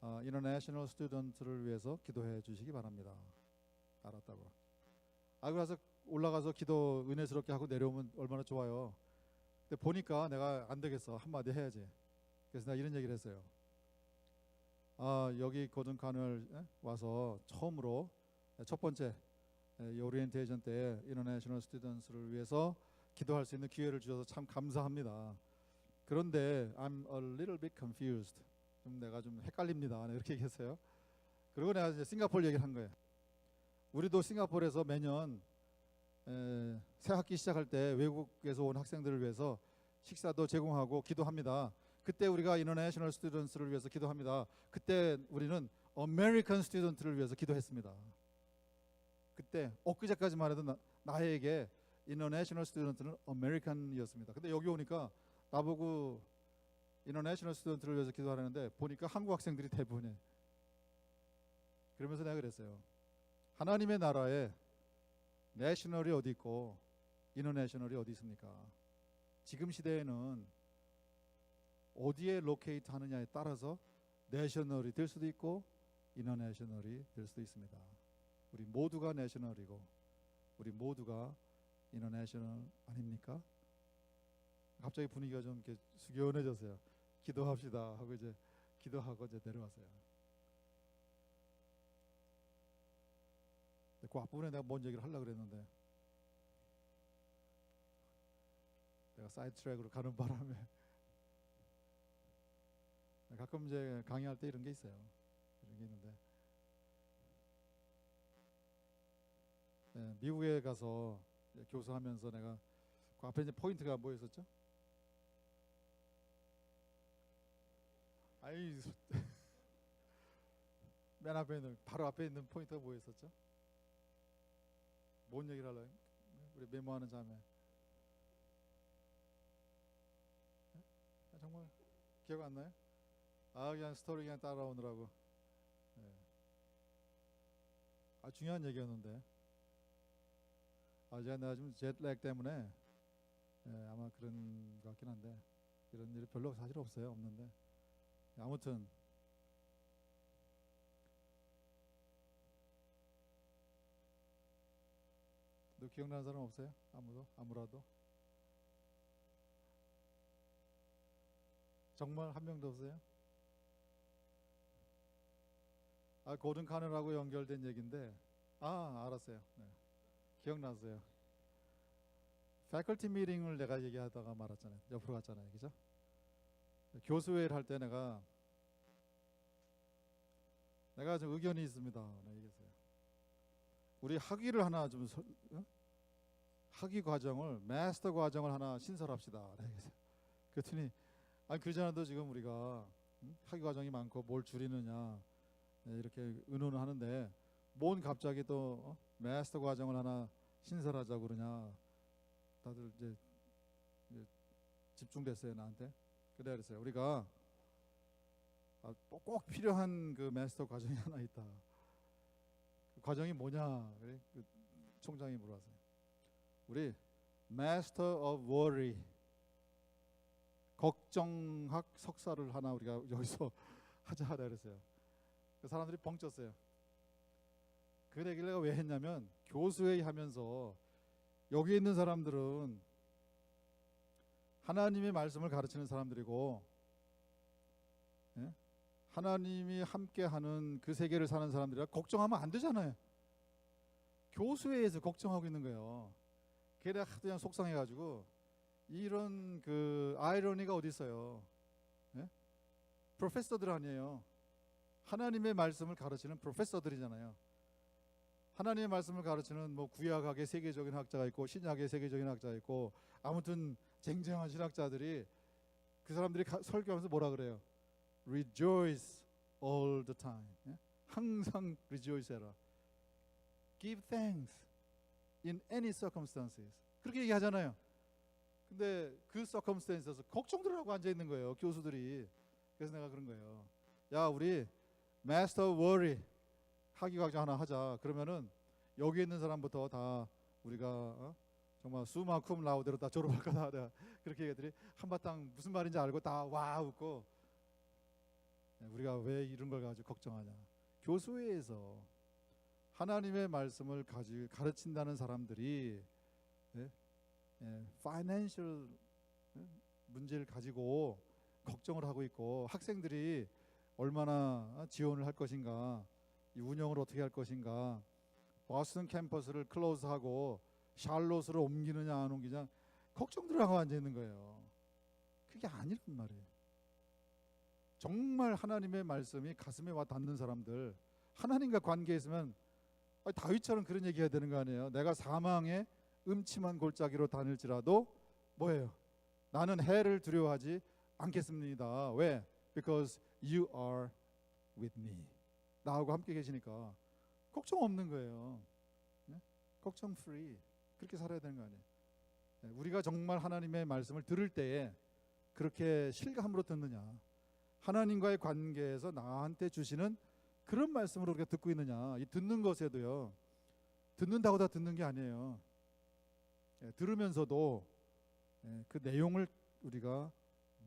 International Student를 위해서 기도해 주시기 바랍니다. 알았다고. 그래서 올라가서 기도 은혜스럽게 하고 내려오면 얼마나 좋아요. 근데 보니까 내가 안 되겠어. 한마디 해야지. 그래서 내가 이런 얘기를 했어요. 여기 고등간을 와서 처음으로 첫 번째 오리엔테이션 때 인터내셔널 스튜던트를 위해서 기도할 수 있는 기회를 주셔서 참 감사합니다. 그런데 I'm a little bit confused. 내가 좀 헷갈립니다. 이렇게 얘기했어요. 그리고 내가 이제 싱가포르 얘기를 한 거예요. 우리도 싱가포르에서 매년 새 학기 시작할 때 외국에서 온 학생들을 위해서 식사도 제공하고 기도합니다. 그때 우리가 인터내셔널 스튜던트를 위해서 기도합니다. 그때 우리는 아메리칸 스튜던트를 위해서 기도했습니다. 그때 엊그제까지만 해도 나에게 인터내셔널 스튜던트는 아메리칸이었습니다. 근데 여기 오니까 나보고 인터내셔널 스튜던트를 위해서 기도하라는데 보니까 한국 학생들이 대부분이에요. 그러면서 내가 그랬어요. 하나님의 나라에 내셔널이 어디 있고 인터내셔널이 어디 있습니까? 지금 시대에는 어디에 로케이트 하느냐에 따라서 내셔널이 될 수도 있고 인터내셔널이 될 수도 있습니다. 우리 모두가 내셔널이고 우리 모두가 인터내셔널 아닙니까? 갑자기 분위기가 좀 이렇게 숙연해졌어요. 기도합시다 하고 이제 기도하고 이제 내려왔어요. 그 앞부분에 내가 뭔 얘기를 하려고 그랬는데 내가 사이드 트랙으로 가는 바람에 가끔 이제 강의할 때 이런 게 있어요. 이런 게 있는데 미국에 가서 교수하면서 내가 그 앞에 이제 포인트가 뭐였었죠? 아이 맨 앞에 있는 바로 앞에 있는 포인트가 뭐였었죠? 뭔 얘기를 하려고? 우리 메모하는 자매. 정말 기억 안 나요? 그냥 스토리 그냥 따라오느라고. 네. 중요한 얘기였는데. 내가 좀 제트랙 때문에 아마 그런 것 같긴 한데 이런 일이 별로 사실 없어요. 없는데 아무튼 너 기억나는 사람 없어요? 아무라도? 정말 한 명도 없어요? 고든 카널하고 연결된 얘기인데 알았어요. 네. 기억났어요. 패컬티 미팅을 내가 얘기하다가 말았잖아요. 옆으로 갔잖아요. 그죠? 교수회의를 할 때 내가 좀 의견이 있습니다. 얘기했어요. 우리 학위를 하나 좀 학위 과정을 마스터 과정을 하나 신설합시다. 얘기했어요. 그랬더니 그러잖아도 지금 우리가 학위 과정이 많고 뭘 줄이느냐 이렇게 의논을 하는데 뭔 갑자기 또 마스터 과정을 하나 신설하자고 그러냐. 다들 이제 집중됐어요 나한테. 그랬어요. 우리가 꼭 필요한 그 마스터 과정이 하나 있다. 그 과정이 뭐냐? 그래? 그 총장이 물어봤어요. 우리 Master of Worry 걱정학 석사를 하나 우리가 여기서 하자 그랬어요. 그 사람들이 벙쪘어요. 그 얘기를 내가 왜 했냐면 교수회의 하면서 여기 있는 사람들은 하나님의 말씀을 가르치는 사람들이고 하나님이 함께하는 그 세계를 사는 사람들이라 걱정하면 안 되잖아요. 교수회에서 걱정하고 있는 거예요. 걔가 하도 그냥 속상해가지고 이런 그 아이러니가 어디 있어요? 프로페서들 아니에요. 하나님의 말씀을 가르치는 프로페서들이잖아요. 하나님의 말씀을 가르치는 뭐 구약학의 세계적인 학자가 있고 신약의 세계적인 학자가 있고 아무튼 쟁쟁한 신학자들이 그 사람들이 설교하면서 뭐라 그래요? Rejoice all the time. 항상 rejoice 해라. Give thanks in any circumstances. 그렇게 얘기하잖아요. 근데 그 circumstance에서 걱정들 하고 앉아 있는 거예요. 교수들이. 그래서 내가 그런 거예요. 야, 우리 Master Worry 학위 과정 하나 하자. 그러면은 여기 있는 사람부터 다 우리가 정말 수마 쿰 라우데로 다 졸업할 거다. 내가 그렇게 얘기했더니 한바탕 무슨 말인지 알고 다 와 웃고 우리가 왜 이런 걸 가지고 걱정하냐. 교수회에서 하나님의 말씀을 가지고 가르친다는 사람들이 파이낸셜 문제를 가지고 걱정을 하고 있고 학생들이 얼마나 지원을 할 것인가, 이 운영을 어떻게 할 것인가, 버스턴 캠퍼스를 클로즈하고 샬롯으로 옮기느냐 안 옮기냐 걱정들 하고 앉아 있는 거예요. 그게 아니란 말이에요. 정말 하나님의 말씀이 가슴에 와 닿는 사람들, 하나님과 관계에 있으면 다윗처럼 그런 얘기 해야 되는 거 아니에요. 내가 사망의 음침한 골짜기로 다닐지라도 뭐예요? 나는 해를 두려워하지 않겠습니다. 왜? Because you are with me. 나하고 함께 계시니까 걱정 없는 거예요. 걱정 free. 그렇게 살아야 되는 거 아니에요. 우리가 정말 하나님의 말씀을 들을 때에 그렇게 실감으로 듣느냐, 하나님과의 관계에서 나한테 주시는 그런 말씀으로 우리가 듣고 있느냐. 이 듣는 것에도요, 듣는다고 다 듣는 게 아니에요. 들으면서도 그 내용을 우리가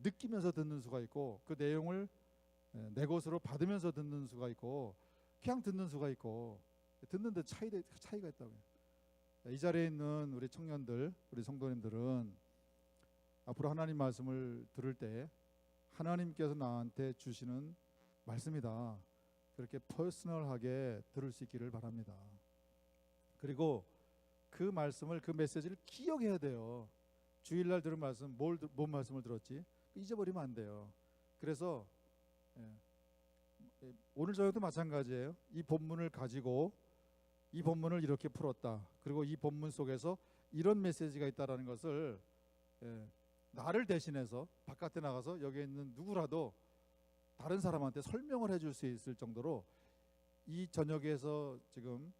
느끼면서 듣는 수가 있고, 그 내용을 내 것으로 받으면서 듣는 수가 있고, 그냥 듣는 수가 있고, 듣는데 차이가 있다고요. 이 자리에 있는 우리 청년들, 우리 성도님들은 앞으로 하나님 말씀을 들을 때 하나님께서 나한테 주시는 말씀이다. 그렇게 퍼스널하게 들을 수 있기를 바랍니다. 그리고 그 말씀을, 그 메시지를 기억해야 돼요. 주일날 들은 말씀, 뭔 말씀을 들었지? 잊어버리면 안 돼요. 그래서 오늘 저녁도 마찬가지예요. 이 본문을 가지고 이 본문을 이렇게 풀었다. 그리고 이 본문 속에서 이런 메시지가 있다라는 것을 나를 대신해서 바깥에 나가서 여기에 있는 누구라도 다른 사람한테 설명을 해줄 수 있을 정도로 이 저녁에서 지금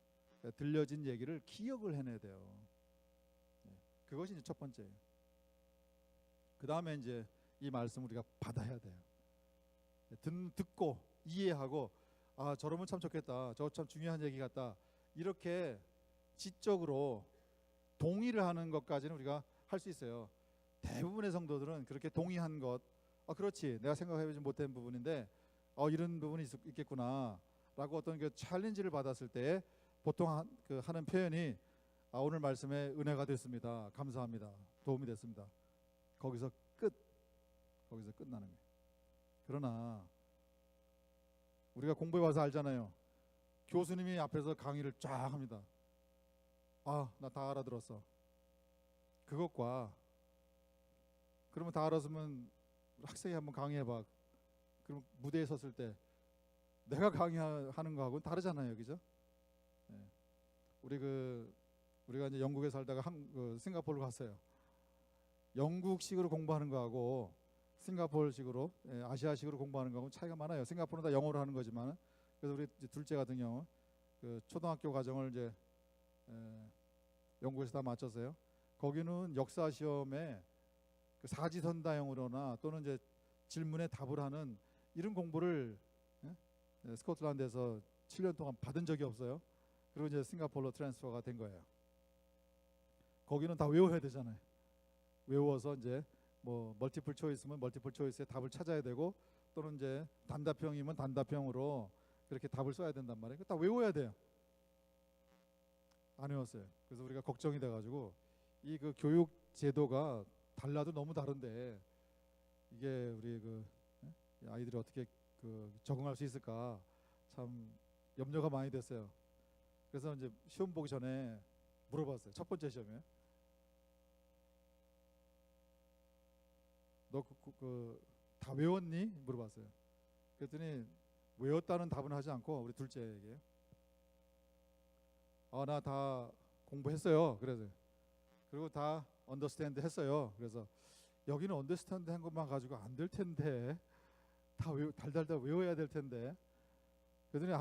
들려진 얘기를 기억을 해내야 돼요. 그것이 이제 첫 번째예요. 그 다음에 이제 이 말씀 우리가 받아야 돼요. 듣고 이해하고, 아, 저러면 참 좋겠다, 저거 참 중요한 얘기 같다, 이렇게 지적으로 동의를 하는 것까지는 우리가 할 수 있어요. 대부분의 성도들은 그렇게 동의한 것, 그렇지, 내가 생각해보지 못한 부분인데 이런 부분이 있겠구나 라고 어떤 그 챌린지를 받았을 때 보통 하는 표현이, 오늘 말씀에 은혜가 됐습니다, 감사합니다, 도움이 됐습니다. 거기서 끝나는 거예요. 그러나 우리가 공부해 와서 알잖아요. 교수님이 앞에서 강의를 쫙 합니다. 나 다 알아들었어. 그것과, 그러면 다 알았으면 학생이 한번 강의해봐. 그럼 무대에 섰을 때 내가 강의하는 거하고는 다르잖아요, 그죠? 우리가 이제 영국에 살다가 싱가포르를 갔어요. 영국식으로 공부하는 거하고 싱가포르식으로, 아시아식으로 공부하는 거하고 차이가 많아요. 싱가포르는 다 영어로 하는 거지만, 그래서 우리 이제 둘째 같은 경우 그 초등학교 과정을 이제 영국에서 다 마쳤어요. 거기는 역사 시험에 그 사지선다형으로나 또는 이제 질문에 답을 하는 이런 공부를 스코틀랜드에서 7년 동안 받은 적이 없어요. 그리고 이제 싱가포르로 트랜스퍼가 된 거예요. 거기는 다 외워야 되잖아요. 외워서 이제 뭐 멀티플 초이스면 멀티플 초이스의 답을 찾아야 되고, 또는 이제 단답형이면 단답형으로 그렇게 답을 써야 된단 말이에요. 다 외워야 돼요. 안 외웠어요. 그래서 우리가 걱정이 돼가지고, 이 그 교육 제도가 달라도 너무 다른데 이게 우리 아이들이 어떻게 적응할 수 있을까 참 염려가 많이 됐어요. 그래서 이제 시험 보기 전에 물어봤어요. 첫 번째 시험에, 너 다 외웠니? 물어봤어요. 그랬더니 외웠다는 답은 하지 않고 우리 둘째에게, 나 다 공부했어요. 그리고 다 언더스탠드 했어요. 그래서 여기는 언더스탠드 한 것만 가지고 안 될 텐데, 다 달달달 외워야 될 텐데. 그랬더니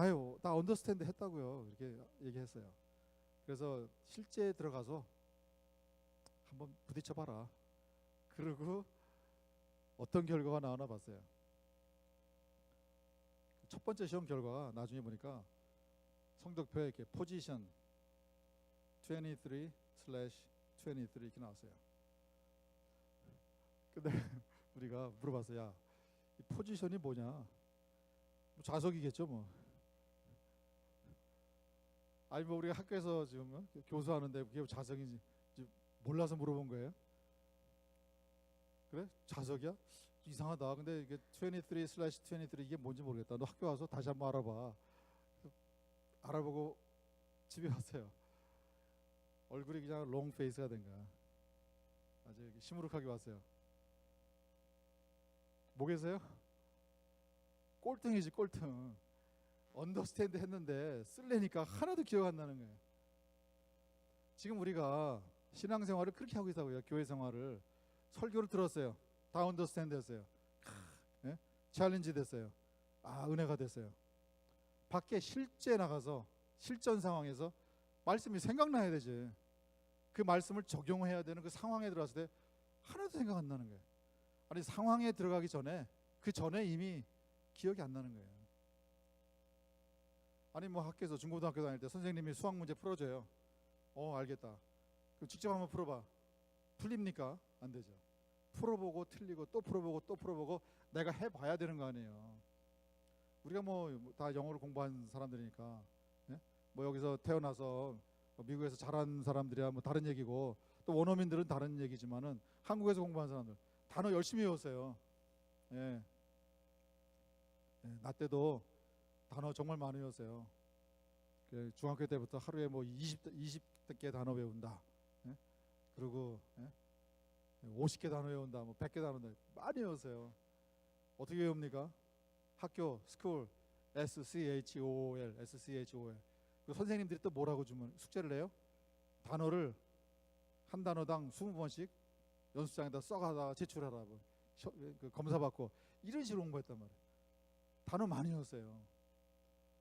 다 언더스탠드 했다고요, 이렇게 얘기했어요. 그래서 실제 들어가서 한번 부딪혀봐라. 그리고 어떤 결과가 나오나 봤어요. 첫 번째 시험 결과가 나중에 보니까 성적표에 이렇게 포지션 23/23 이렇게 나왔어요. 근데 우리가 물어봤어요. 야, 이 포지션이 뭐냐? 뭐 좌석이겠죠, 뭐. 아니 뭐 우리가 학교에서 지금 교수하는데 그게 좌석인지 몰라서 물어본 거예요. 그래? 좌석이야? 이상하다. 근데 이게 23/23 이게 뭔지 모르겠다. 너 학교 와서 다시 한번 알아봐. 알아보고 집에 왔어요. 얼굴이 그냥 롱 페이스가 된 거야. 아주 시무룩하게 왔어요. 뭐겠어요? 꼴등이지, 꼴등. 언더스탠드 했는데 쓸래니까 하나도 기억 안 나는 거예요. 지금 우리가 신앙생활을 그렇게 하고 있다고요. 교회 생활을. 설교를 들었어요. 다 언더스탠드 했어요. 챌린지 됐어요. 은혜가 됐어요. 밖에 실제 나가서 실전 상황에서 말씀이 생각나야 되지. 그 말씀을 적용해야 되는 그 상황에 들어갔을 때 하나도 생각 안 나는 거예요. 아니 상황에 들어가기 전에, 그 전에 이미 기억이 안 나는 거예요. 아니 뭐 학교에서 중고등학교 다닐 때 선생님이 수학 문제 풀어줘요. 알겠다. 그럼 직접 한번 풀어봐. 풀립니까? 안 되죠. 풀어보고 틀리고 또 풀어보고 또 풀어보고 내가 해봐야 되는 거 아니에요. 우리가 뭐 다 영어를 공부한 사람들이니까, 뭐 여기서 태어나서 미국에서 자란 사람들이야 뭐 다른 얘기고, 또 원어민들은 다른 얘기지만은 한국에서 공부한 사람들 단어 열심히 외웠어요. 나 때도 단어 정말 많이 외웠어요. 중학교 때부터 하루에 뭐 20개 단어 외운다. 예? 그리고 50개 단어 외운다. 뭐 100개 단어 외운다. 많이 외우세요. 어떻게 외웁니까? 학교 스쿨 SCHOOL SCHOOL. 그 선생님들이 또 뭐라고 주면 숙제를 내요? 단어를 한 단어당 20번씩 연습장에다 써가다가 제출하라. 그 검사 받고 이런 식으로 공부했단 말이에요. 단어 많이 외웠어요.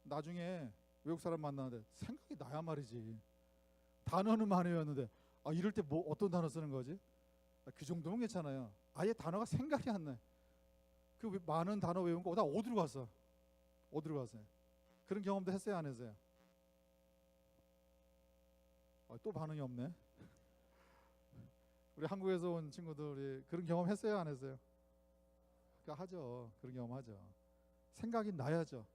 나중에 외국 사람 만나는데 생각이 나야 말이지. 단어는 많이 외웠는데 이럴 때 뭐 어떤 단어 쓰는 거지? 그 정도면 괜찮아요. 아예 단어가 생각이 안 나요. 그 많은 단어 외운 거 다 어디로 갔어? 어디로 갔어요? 그런 경험도 했어요, 안 했어요? 또 반응이 없네. 우리 한국에서 온 친구들이 그런 경험 했어요, 안 했어요? 그러니까 하죠. 그런 경험 하죠. 생각이 나야죠.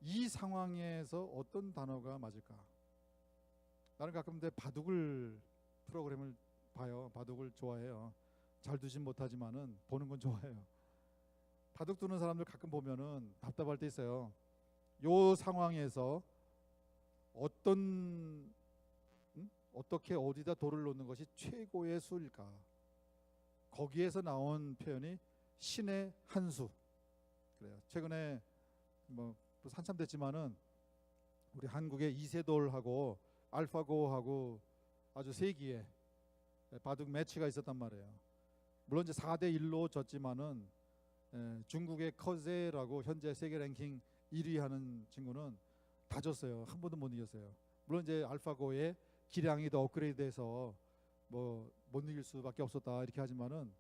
이 상황에서 어떤 단어가 맞을까? 나는 가끔 내 바둑을 프로그램을 봐요. 바둑을 좋아해요. 잘 두진 못하지만은 보는 건 좋아해요. 바둑 두는 사람들 가끔 보면은 답답할 때 있어요. 요 상황에서 어떻게 어디다 돌을 놓는 것이 최고의 수일까? 거기에서 나온 표현이 신의 한 수. 그래요. 최근에 뭐 한참 됐지만은 우리 한국의 이세돌하고 알파고하고 아주 세기의 바둑 매치가 있었단 말이에요. 물론 이제 4대1로 졌지만은 중국의 커제라고 현재 세계 랭킹 1위 하는 친구는 다 졌어요. 한 번도 못 이겼어요. 물론 이제 알파고의 기량이 더 업그레이드돼서 뭐 못 이길 수밖에 없었다 이렇게 하지만은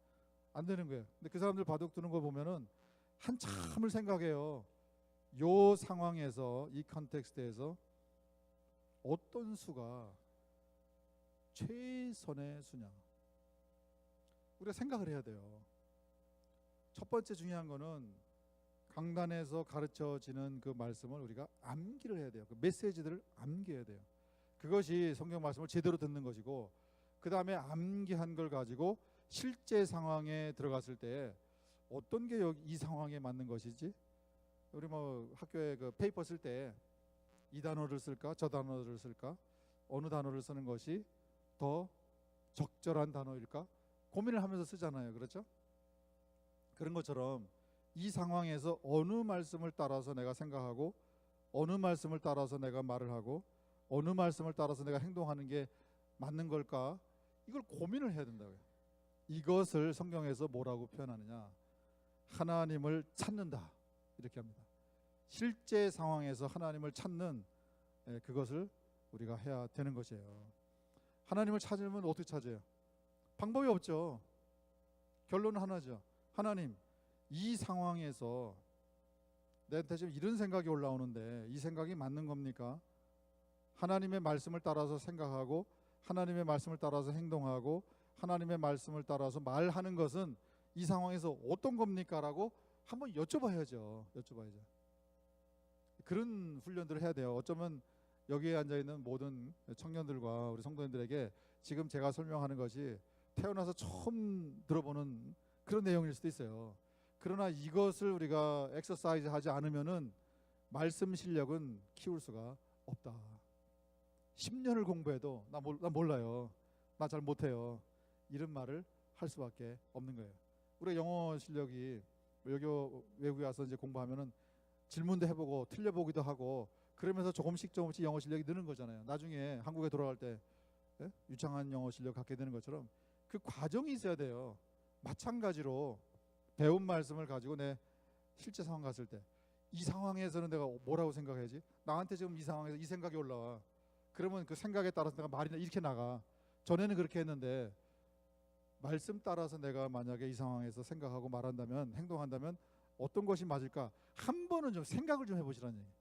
안 되는 거예요. 근데 그 사람들 바둑 두는 거 보면은 한참을 생각해요. 요 상황에서 이 컨텍스트에서 어떤 수가 최선의 수냐. 우리가 생각을 해야 돼요. 첫 번째 중요한 거는 강단에서 가르쳐지는 그 말씀을 우리가 암기를 해야 돼요. 그 메시지들을 암기해야 돼요. 그것이 성경 말씀을 제대로 듣는 것이고, 그 다음에 암기한 걸 가지고 실제 상황에 들어갔을 때 어떤 게 여기 이 상황에 맞는 것이지? 우리 뭐 학교에 그 페이퍼 쓸 때 이 단어를 쓸까 저 단어를 쓸까 어느 단어를 쓰는 것이 더 적절한 단어일까 고민을 하면서 쓰잖아요. 그렇죠? 그런 것처럼 이 상황에서 어느 말씀을 따라서 내가 생각하고 어느 말씀을 따라서 내가 말을 하고 어느 말씀을 따라서 내가 행동하는 게 맞는 걸까, 이걸 고민을 해야 된다고요. 이것을 성경에서 뭐라고 표현하느냐, 하나님을 찾는다 이렇게 합니다. 실제 상황에서 하나님을 찾는 그것을 우리가 해야 되는 것이에요. 하나님을 찾으면 어떻게 찾아요? 방법이 없죠. 결론은 하나죠. 하나님, 이 상황에서 내한테 지금 이런 생각이 올라오는데 이 생각이 맞는 겁니까? 하나님의 말씀을 따라서 생각하고 하나님의 말씀을 따라서 행동하고 하나님의 말씀을 따라서 말하는 것은 이 상황에서 어떤 겁니까? 라고 한번 여쭤봐야죠. 그런 훈련들을 해야 돼요. 어쩌면 여기에 앉아있는 모든 청년들과 우리 성도님들에게 지금 제가 설명하는 것이 태어나서 처음 들어보는 그런 내용일 수도 있어요. 그러나 이것을 우리가 엑서사이즈 하지 않으면은 말씀 실력은 키울 수가 없다. 10년을 공부해도 나 몰라요. 나 잘 못해요. 이런 말을 할 수밖에 없는 거예요. 우리가 영어 실력이 여기 외국에 와서 이제 공부하면은 질문도 해보고 틀려보기도 하고 그러면서 조금씩 영어 실력이 느는 거잖아요. 나중에 한국에 돌아갈 때 유창한 영어 실력 갖게 되는 것처럼 그 과정이 있어야 돼요. 마찬가지로 배운 말씀을 가지고 내 실제 상황 갔을 때 이 상황에서는 내가 뭐라고 생각해야지? 나한테 지금 이 상황에서 이 생각이 올라와. 그러면 그 생각에 따라서 내가 말이 이렇게 나가. 전에는 그렇게 했는데 말씀 따라서 내가 만약에 이 상황에서 생각하고 말한다면, 행동한다면 어떤 것이 맞을까? 한 번은 좀 생각을 좀 해보시라는 얘기예요.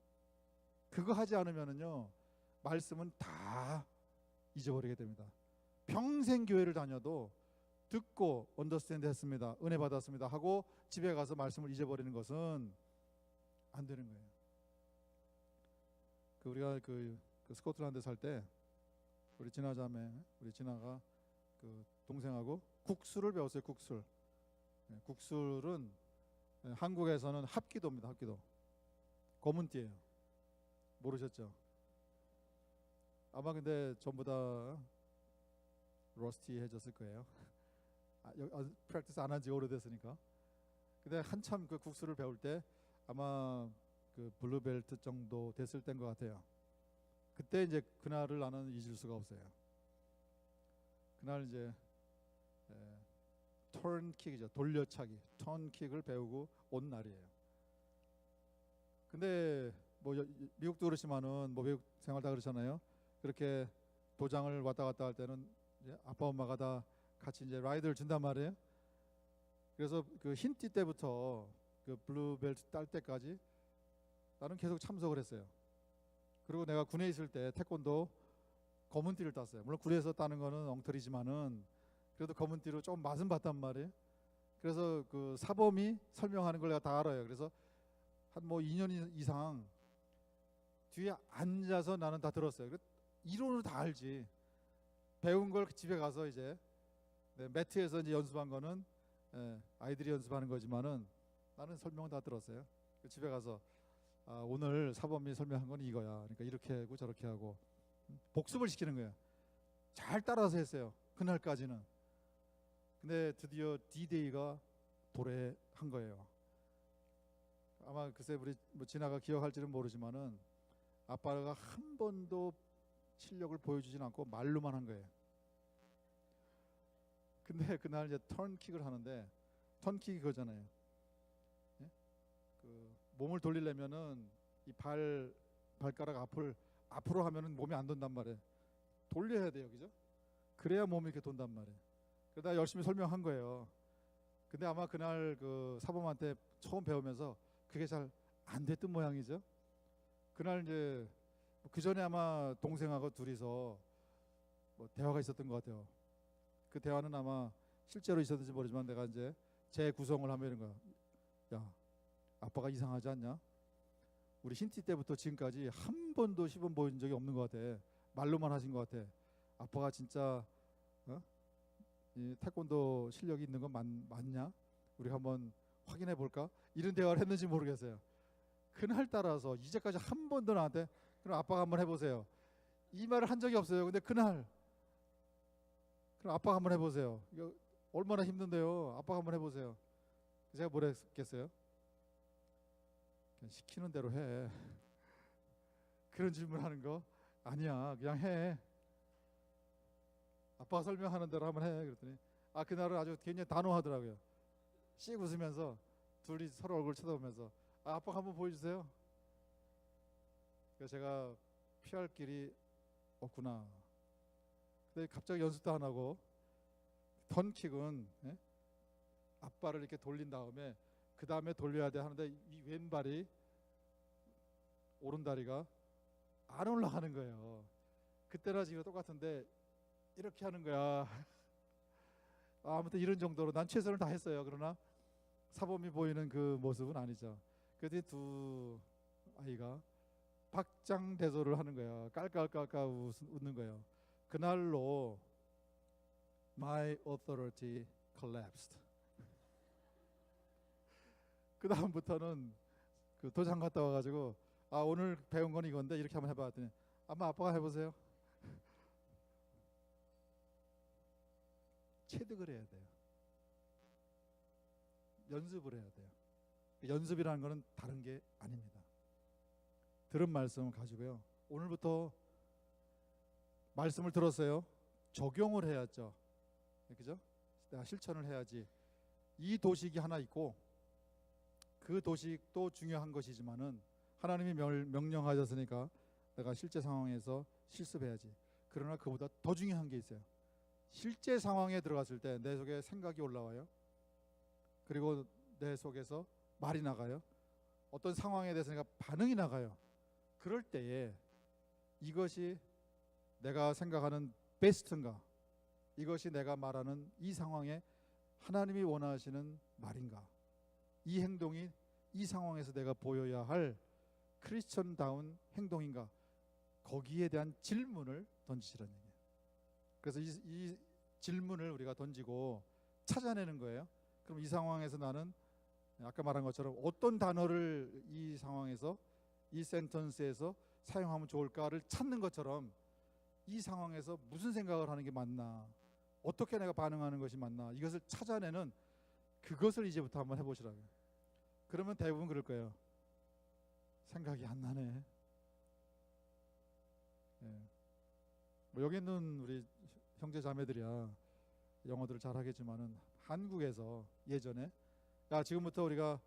그거 하지 않으면은요 말씀은 다 잊어버리게 됩니다. 평생 교회를 다녀도 듣고 언더스탠드 했습니다, 은혜 받았습니다 하고 집에 가서 말씀을 잊어버리는 것은 안 되는 거예요. 우리가 그 스코틀랜드 살 때 우리 진아가 그 동생하고 국수를 배웠어요. 국술은 한국에서는 합기도입니다. 합기도 검은띠예요. 모르셨죠? 아마 근데 전부 다 러스티해졌을 거예요. 프랙티스 안 한 지 오래됐으니까. 근데 한참 그 국수를 배울 때 아마 그 블루벨트 정도 됐을 때인 것 같아요. 그때 이제 그날을 나는 잊을 수가 없어요. 그날 이제 턴킥이죠. 돌려차기, 턴킥을 배우고 온 날이에요. 근데 뭐 미국도 그렇지만은 뭐 외국 생활 다 그렇잖아요. 그렇게 도장을 왔다 갔다 할 때는 이제 아빠 엄마가 다 같이 이제 라이드를 준단 말이에요. 그래서 그 흰띠 때부터 그 블루벨트 딸 때까지 나는 계속 참석을 했어요. 그리고 내가 군에 있을 때 태권도 검은 띠를 땄어요. 물론 군에서 따는 거는 엉터리지만은 그래도 검은 띠로 좀 맛은 봤단 말이에요. 그래서 그 사범이 설명하는 걸 내가 다 알아요. 그래서 한 뭐 2년 이상 뒤에 앉아서 나는 다 들었어요. 이론을 다 알지. 배운 걸 집에 가서 이제 매트에서 이제 연습한 거는 아이들이 연습하는 거지만은 나는 설명을 다 들었어요. 집에 가서 오늘 사범이 설명한 건 이거야. 그러니까 이렇게 하고 저렇게 하고 복습을 시키는 거예요. 잘 따라서 했어요. 그날까지는. 근데 드디어 D-Day가 도래한 거예요. 아마 글쎄 우리 뭐 진아가 기억할지는 모르지만은 아빠가 한 번도 실력을 보여주진 않고 말로만 한 거예요. 근데 그날 이제 턴킥을 하는데 턴킥이 그거잖아요. 예? 그 몸을 돌리려면은 이 발가락 앞으로 하면은 몸이 안 돈단 말이에요. 돌려야 돼요, 그죠? 그래야 몸이 이렇게 돈단 말이에요. 그러다 열심히 설명한 거예요. 근데 아마 그날 그 사범한테 처음 배우면서 그게 잘 안 됐던 모양이죠. 그날 이제 그 전에 아마 동생하고 둘이서 뭐 대화가 있었던 것 같아요. 그 대화는 아마 실제로 있었는지 모르지만 내가 이제 재구성을 하면 이런 거야. 야, 아빠가 이상하지 않냐? 우리 흰티 때부터 지금까지 한 번도 시범 보여준 적이 없는 것 같아. 말로만 하신 것 같아. 아빠가 진짜 이 태권도 실력이 있는 건 맞냐? 우리 한번 확인해 볼까? 이런 대화를 했는지 모르겠어요. 그날 따라서 이제까지 한 번도 나한테 그럼 아빠가 한번 해보세요. 이 말을 한 적이 없어요. 근데 그날 그럼 아빠가 한번 해보세요. 이거 얼마나 힘든데요. 아빠가 한번 해보세요. 제가 뭐라 했겠어요? 그냥 시키는 대로 해. 그런 질문하는 거 아니야. 그냥 해. 아빠가 설명하는 대로 한번 해. 그랬더니 그날은 아주 굉장히 단호하더라고요. 씩 웃으면서 둘이 서로 얼굴 쳐다보면서 아빠가 한번 보여주세요. 그래서 제가 피할 길이 없구나. 근데 갑자기 연습도 안 하고 턴킥은 앞발을 이렇게 돌린 다음에 그 다음에 돌려야 돼 하는데 이 왼발이 오른다리가 안 올라가는 거예요. 그때나 지금 똑같은데 이렇게 하는 거야. 아무튼 이런 정도로 난 최선을 다했어요. 그러나 사범이 보이는 그 모습은 아니죠. 그랬더니 두 아이가 박장대소를 하는 거야. 깔깔깔깔 웃는 거예요. 그날로 my authority collapsed. 그 다음부터는 그 도장 갔다 와가지고 오늘 배운 건 이건데 이렇게 한번 해봤더니 아빠가 해보세요. 체득을 해야 돼요. 연습을 해야 돼요. 연습이라는 것은 다른 게 아닙니다. 들은 말씀을 가지고요. 오늘부터 말씀을 들었어요. 적용을 해야죠. 그죠? 내가 실천을 해야지. 이 도식이 하나 있고 그 도식도 중요한 것이지만은 하나님이 명령하셨으니까 내가 실제 상황에서 실습해야지. 그러나 그보다 더 중요한 게 있어요. 실제 상황에 들어갔을 때 내 속에 생각이 올라와요. 그리고 내 속에서 말이 나가요. 어떤 상황에 대해서 내가 반응이 나가요. 그럴 때에 이것이 내가 생각하는 베스트인가? 이것이 내가 말하는 이 상황에 하나님이 원하시는 말인가? 이 행동이 이 상황에서 내가 보여야 할 크리스천다운 행동인가? 거기에 대한 질문을 던지시라는 얘기예요. 그래서 이 질문을 우리가 던지고 찾아내는 거예요. 그럼 이 상황에서 나는 아까 말한 것처럼 어떤 단어를 이 상황에서 이 센턴스에서 사용하면 좋을까를 찾는 것처럼 이 상황에서 무슨 생각을 하는 게 맞나, 어떻게 내가 반응하는 것이 맞나, 이것을 찾아내는 그것을 이제부터 한번 해보시라고요. 그러면 대부분 그럴 거예요. 생각이 안 나네. 예. 뭐 여기 있는 우리 형제 자매들이야 영어들을 잘 하겠지만은 한국에서 예전에 야 지금부터 우리가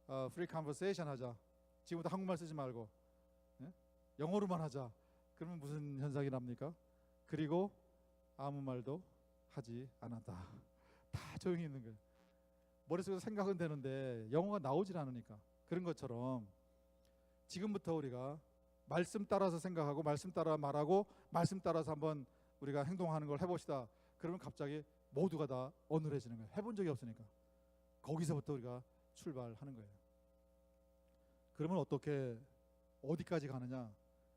free conversation 하자. 지금부터 한국말 쓰지 말고 영어로만 하자. 그러면 무슨 현상이 납니까? 그리고 아무 말도 하지 않았다. 다 조용히 있는 거예요. 머릿속에서 생각은 되는데 영어가 나오질 않으니까. 그런 것처럼 지금부터 우리가 말씀 따라서 생각하고 말씀 따라 말하고 말씀 따라서 한번 우리가 행동하는 걸 해봅시다. 그러면 갑자기 모두가 다 어눌해지는 거예요. 해본 적이 없으니까. 거기서부터 우리가 출발하는 거예요. 그러면 어디까지 가느냐?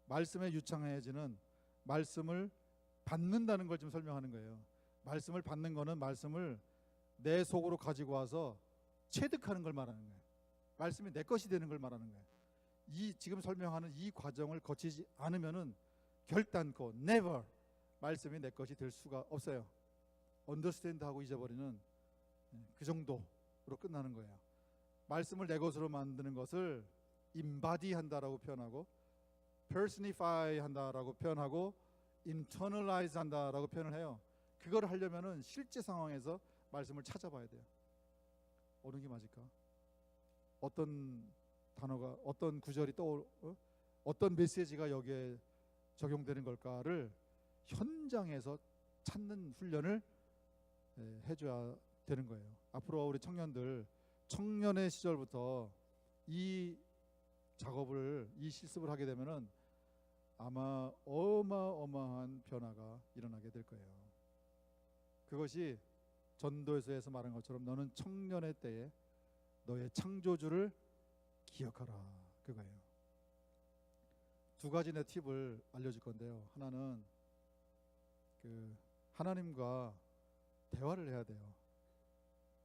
말씀에 유창해지는 말씀을 받는다는 걸 좀 설명하는 거예요. 말씀을 받는 거는 말씀을 내 속으로 가지고 와서 체득하는 걸 말하는 거예요. 말씀이 내 것이 되는 걸 말하는 거예요. 이 지금 설명하는 이 과정을 거치지 않으면은 결단코 never 말씀이 내 것이 될 수가 없어요. understand 하고 잊어버리는 그 정도로 끝나는 거예요. 말씀을 내 것으로 만드는 것을 embody 한다라고 표현하고 personify 한다라고 표현하고 internalize 한다라고 표현을 해요. 그걸 하려면은 실제 상황에서 말씀을 찾아봐야 돼요. 어느 게 맞을까? 어떤 단어가, 어떤 구절이 어떤 메시지가 여기에 적용되는 걸까를 현장에서 찾는 훈련을 해줘야 되는 거예요. 앞으로 우리 청년들 청년의 시절부터 이 작업을, 이 실습을 하게 되면은 아마 어마어마한 변화가 일어나게 될 거예요. 그것이 전도에서 말한 것처럼 너는 청년의 때에 너의 창조주를 기억하라, 그거예요. 두 가지 내 팁을 알려줄 건데요. 하나는 하나님과 대화를 해야 돼요.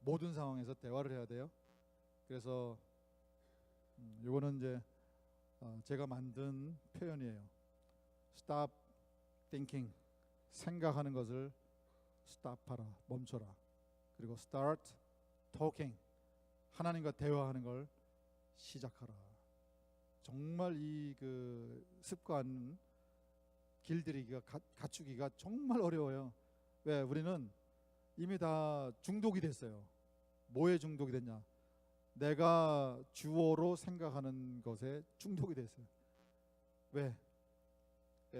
모든 상황에서 대화를 해야 돼요. 그래서 이거는 이제 제가 만든 표현이에요. Stop thinking, 생각하는 것을 stop하라, 멈춰라. 그리고 start talking, 하나님과 대화하는 걸 시작하라. 정말 이 습관 길들이기가 갖추기가 정말 어려워요. 왜? 우리는 이미 다 중독이 됐어요. 뭐에 중독이 됐냐? 내가 주어로 생각하는 것에 중독이 됐어요. 왜?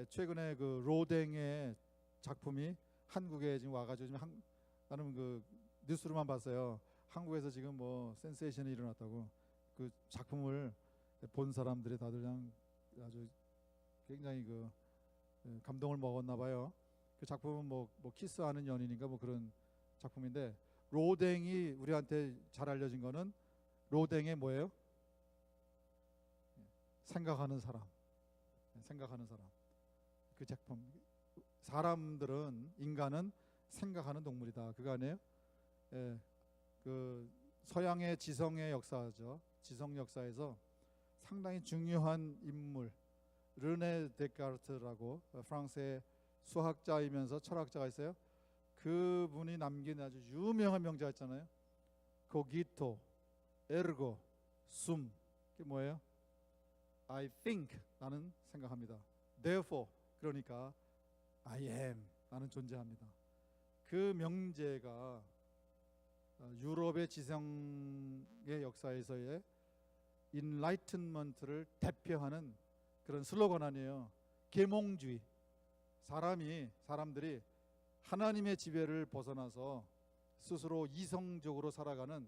최근에 로댕의 작품이 한국에 지금 와가지고 지금 나는 뉴스로만 봤어요. 한국에서 지금 뭐 센세이션이 일어났다고. 그 작품을 본 사람들이 다들 그냥 아주 굉장히 감동을 먹었나 봐요. 그 작품은 뭐 키스하는 연인인가 뭐 그런 작품인데, 로댕이 우리한테 잘 알려진 거는 로댕의 뭐예요? 생각하는 사람. 생각하는 사람. 그 작품. 인간은 생각하는 동물이다. 그거 아니에요? 예, 서양의 지성의 역사죠. 지성 역사에서 상당히 중요한 인물, 르네 데카르트라고 프랑스의 수학자이면서 철학자가 있어요. 그분이 남긴 아주 유명한 명제가 있잖아요. 코기토, 에르고, 숨. 그게 뭐예요? I think, 나는 생각합니다. Therefore, 그러니까 I am, 나는 존재합니다. 그 명제가 유럽의 지성의 역사에서의 인라이튼먼트를 대표하는 그런 슬로건 아니에요. 계몽주의. 사람들이 하나님의 지배를 벗어나서 스스로 이성적으로 살아가는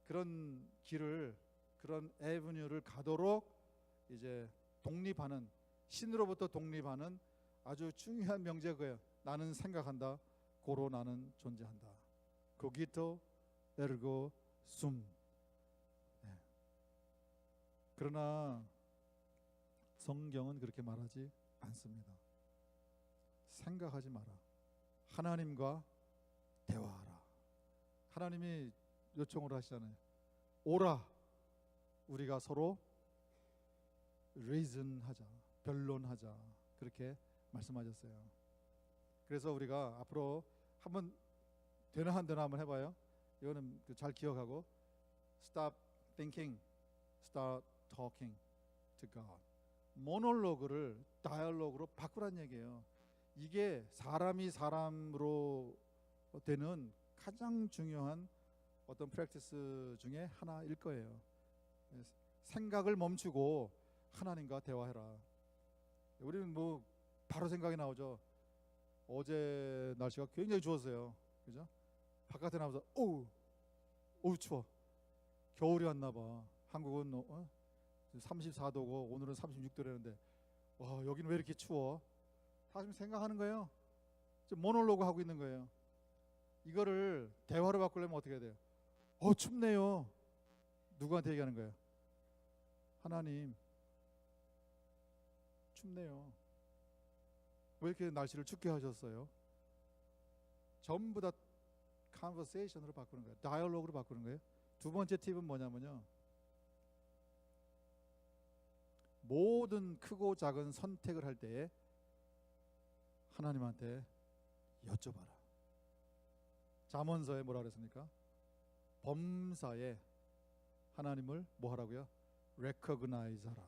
그런 길을, 그런 애브뉴를 가도록 이제 독립하는, 신으로부터 독립하는 아주 중요한 명제가 그거예요. 나는 생각한다. 고로 나는 존재한다. 코기토 에르고 숨. 그러나 성경은 그렇게 말하지 않습니다. 생각하지 마라. 하나님과 대화하라. 하나님이 요청을 하시잖아요. 오라. 우리가 서로 reason 하자. 변론하자 그렇게 말씀하셨어요. 그래서 우리가 앞으로 한번 되나 안 되나 한번 해봐요. 이거는 잘 기억하고 Stop thinking, start talking to God. 모놀로그를 다이얼로그로 바꾸란 얘기예요. 이게 사람이 사람으로 되는 가장 중요한 어떤 프랙티스 중에 하나일 거예요. 생각을 멈추고 하나님과 대화해라. 우리는 뭐 바로 생각이 나오죠. 어제 날씨가 굉장히 추웠어요. 그죠? 바깥에 나와서 어우 추워. 겨울이 왔나 봐. 한국은 34도고 오늘은 36도라는데 와 여기는 왜 이렇게 추워? 다 지금 생각하는 거예요. 지금 모놀로그 하고 있는 거예요. 이거를 대화로 바꾸려면 어떻게 해야 돼요? 춥네요. 누구한테 얘기하는 거예요? 하나님 춥네요. 왜 이렇게 날씨를 춥게 하셨어요? 전부 다 컨버세이션으로 바꾸는 거예요. 다이얼로그로 바꾸는 거예요. 두 번째 팁은 뭐냐면요. 모든 크고 작은 선택을 할 때에 하나님한테 여쭤봐라. 잠언서에 뭐라 그랬습니까? 범사에 하나님을 뭐 하라고요? recognize 하라.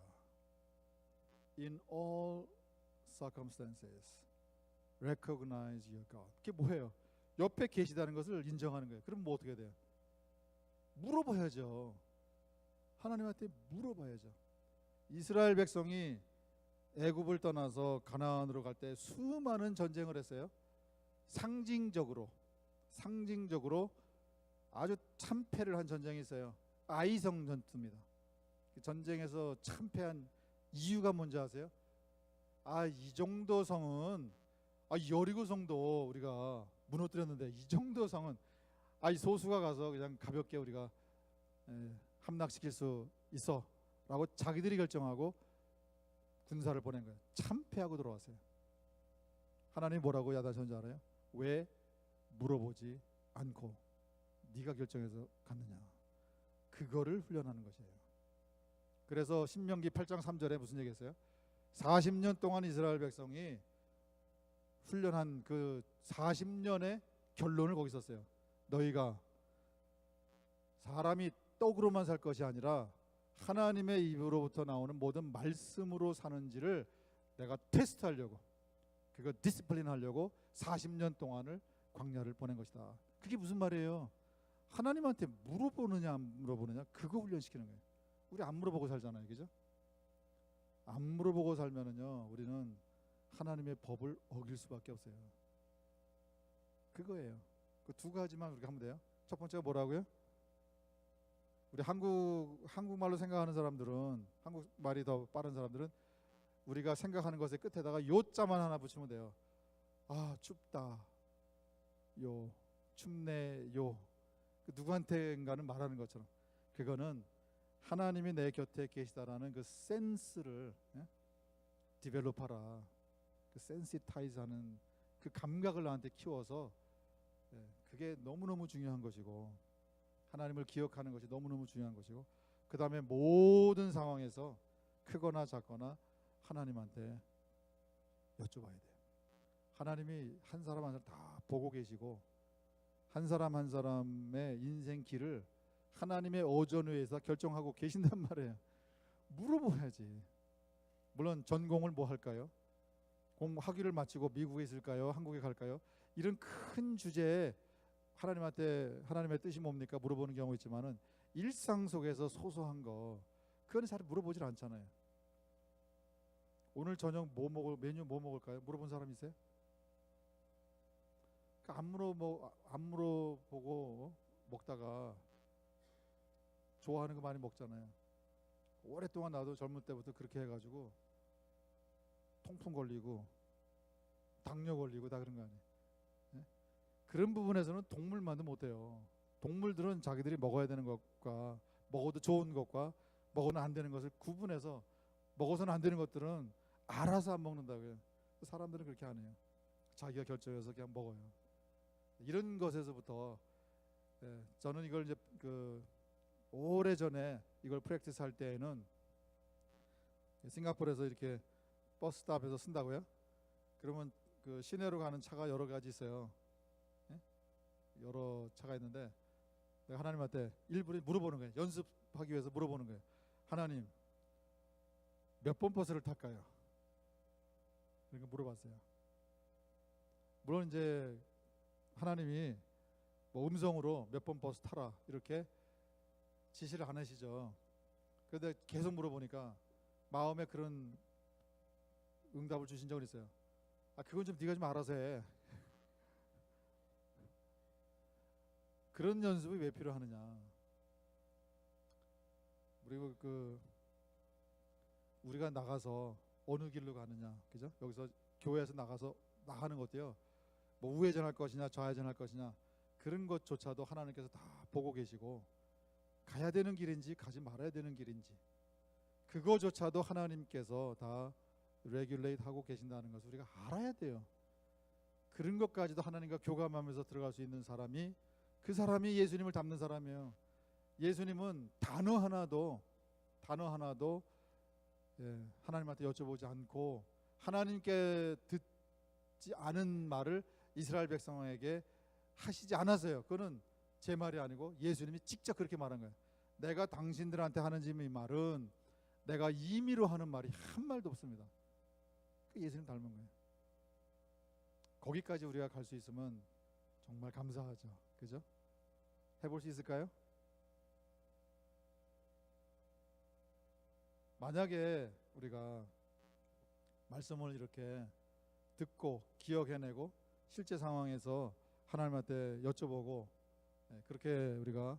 In all circumstances recognize your God. 그게 뭐예요? 옆에 계시다는 것을 인정하는 거예요. 그럼 뭐 어떻게 돼요? 물어봐야죠. 하나님한테 물어봐야죠. 이스라엘 백성이 애굽을 떠나서 가나안으로 갈 때 수많은 전쟁을 했어요. 상징적으로 아주 참패를 한 전쟁이 있어요. 아이성 전투입니다. 전쟁에서 참패한 이유가 뭔지 아세요? 이 정도 성은 여리고 성도 우리가 무너뜨렸는데 이 정도 성은 이 소수가 가서 그냥 가볍게 우리가 함락시킬 수 있어 라고 자기들이 결정하고 군사를 보낸 거예요. 참패하고 들어왔어요. 하나님이 뭐라고 야단쳤는지 알아요? 왜 물어보지 않고 네가 결정해서 갔느냐. 그거를 훈련하는 것이에요. 그래서 신명기 8장 3절에 무슨 얘기했어요? 40년 동안 이스라엘 백성이 훈련한 그 40년의 결론을 거기 썼어요. 너희가 사람이 떡으로만 살 것이 아니라 하나님의 입으로부터 나오는 모든 말씀으로 사는지를 내가 테스트하려고, 그거 디스플린 하려고 40년 동안을 광야를 보낸 것이다. 그게 무슨 말이에요? 하나님한테 물어보느냐 안 물어보느냐 그거 훈련시키는 거예요. 우리 안 물어보고 살잖아요. 그죠? 안 물어보고 살면은요 우리는 하나님의 법을 어길 수밖에 없어요. 그거예요. 그 두 가지만 우리가 하면 돼요. 첫 번째가 뭐라고요? 우리 한국말로 생각하는 사람들은, 한국말이 더 빠른 사람들은 우리가 생각하는 것의 끝에다가 요자만 하나 붙이면 돼요. 춥다, 요, 춥네, 요. 그 누구한테인가는 말하는 것처럼 그거는 하나님이 내 곁에 계시다라는 그 센스를 디벨롭하라. 그 센시타이즈하는 그 감각을 나한테 키워서 그게 너무너무 중요한 것이고 하나님을 기억하는 것이 너무너무 중요한 것이고 그 다음에 모든 상황에서 크거나 작거나 하나님한테 여쭤봐야 돼요. 하나님이 한 사람 한 사람 다 보고 계시고 한 사람 한 사람의 인생 길을 하나님의 어전위에서 결정하고 계신단 말이에요. 물어봐야지. 물론 전공을 뭐 할까요? 학위를 마치고 미국에 있을까요? 한국에 갈까요? 이런 큰 주제에 하나님의 뜻이 뭡니까? 물어보는 경우 있지만은 일상 속에서 소소한 거 그건 잘 물어보질 않잖아요. 오늘 저녁 메뉴 뭐 먹을까요? 물어본 사람 있어요? 안 물어보고 먹다가 좋아하는 거 많이 먹잖아요. 오랫동안 나도 젊을 때부터 그렇게 해가지고 통풍 걸리고 당뇨 걸리고 다 그런 거 아니에요. 그런 부분에서는 동물만도 못해요. 동물들은 자기들이 먹어야 되는 것과 먹어도 좋은 것과 먹어는 안 되는 것을 구분해서 먹어서는 안 되는 것들은 알아서 안 먹는다고요. 사람들은 그렇게 안 해요. 자기가 결정해서 그냥 먹어요. 이런 것에서부터 저는 이걸 이제 오래 전에 이걸 프랙티스 할 때에는 싱가포르에서 이렇게 버스 앞에서 쓴다고요? 그러면 그 시내로 가는 차가 여러 가지 있어요. 예? 여러 차가 있는데 내가 하나님한테 일부러 물어보는 거예요. 연습하기 위해서 물어보는 거예요. 하나님, 몇 번 버스를 탈까요? 그러니까 물어봤어요. 물론 이제 하나님이 뭐 음성으로 몇 번 버스 타라 이렇게 지시를 안 하시죠. 그런데 계속 물어보니까 마음에 그런 응답을 주신 적은 있어요. 아, 그건 좀 네가 좀 알아서 해. 그런 연습이 왜 필요하느냐? 그리고 우리가 나가서 어느 길로 가느냐, 그죠? 여기서 교회에서 나가는 것도요. 뭐 우회전할 것이냐, 좌회전할 것이냐 그런 것조차도 하나님께서 다 보고 계시고 가야 되는 길인지 가지 말아야 되는 길인지 그거조차도 하나님께서 다 레귤레이트 하고 계신다는 것을 우리가 알아야 돼요. 그런 것까지도 하나님과 교감하면서 들어갈 수 있는 사람이 그 사람이 예수님을 닮는 사람이에요. 예수님은 단어 하나도 하나님한테 여쭤보지 않고 하나님께 듣지 않은 말을 이스라엘 백성에게 하시지 않았어요. 그거는 제 말이 아니고 예수님이 직접 그렇게 말한 거예요. 내가 당신들한테 하는 이 말은 내가 임의로 하는 말이 한 말도 없습니다. 그 예수님 닮은 거예요. 거기까지 우리가 갈 수 있으면 정말 감사하죠. 그죠? 해볼 수 있을까요? 만약에 우리가 말씀을 이렇게 듣고 기억해내고 실제 상황에서 하나님한테 여쭤보고 그렇게 우리가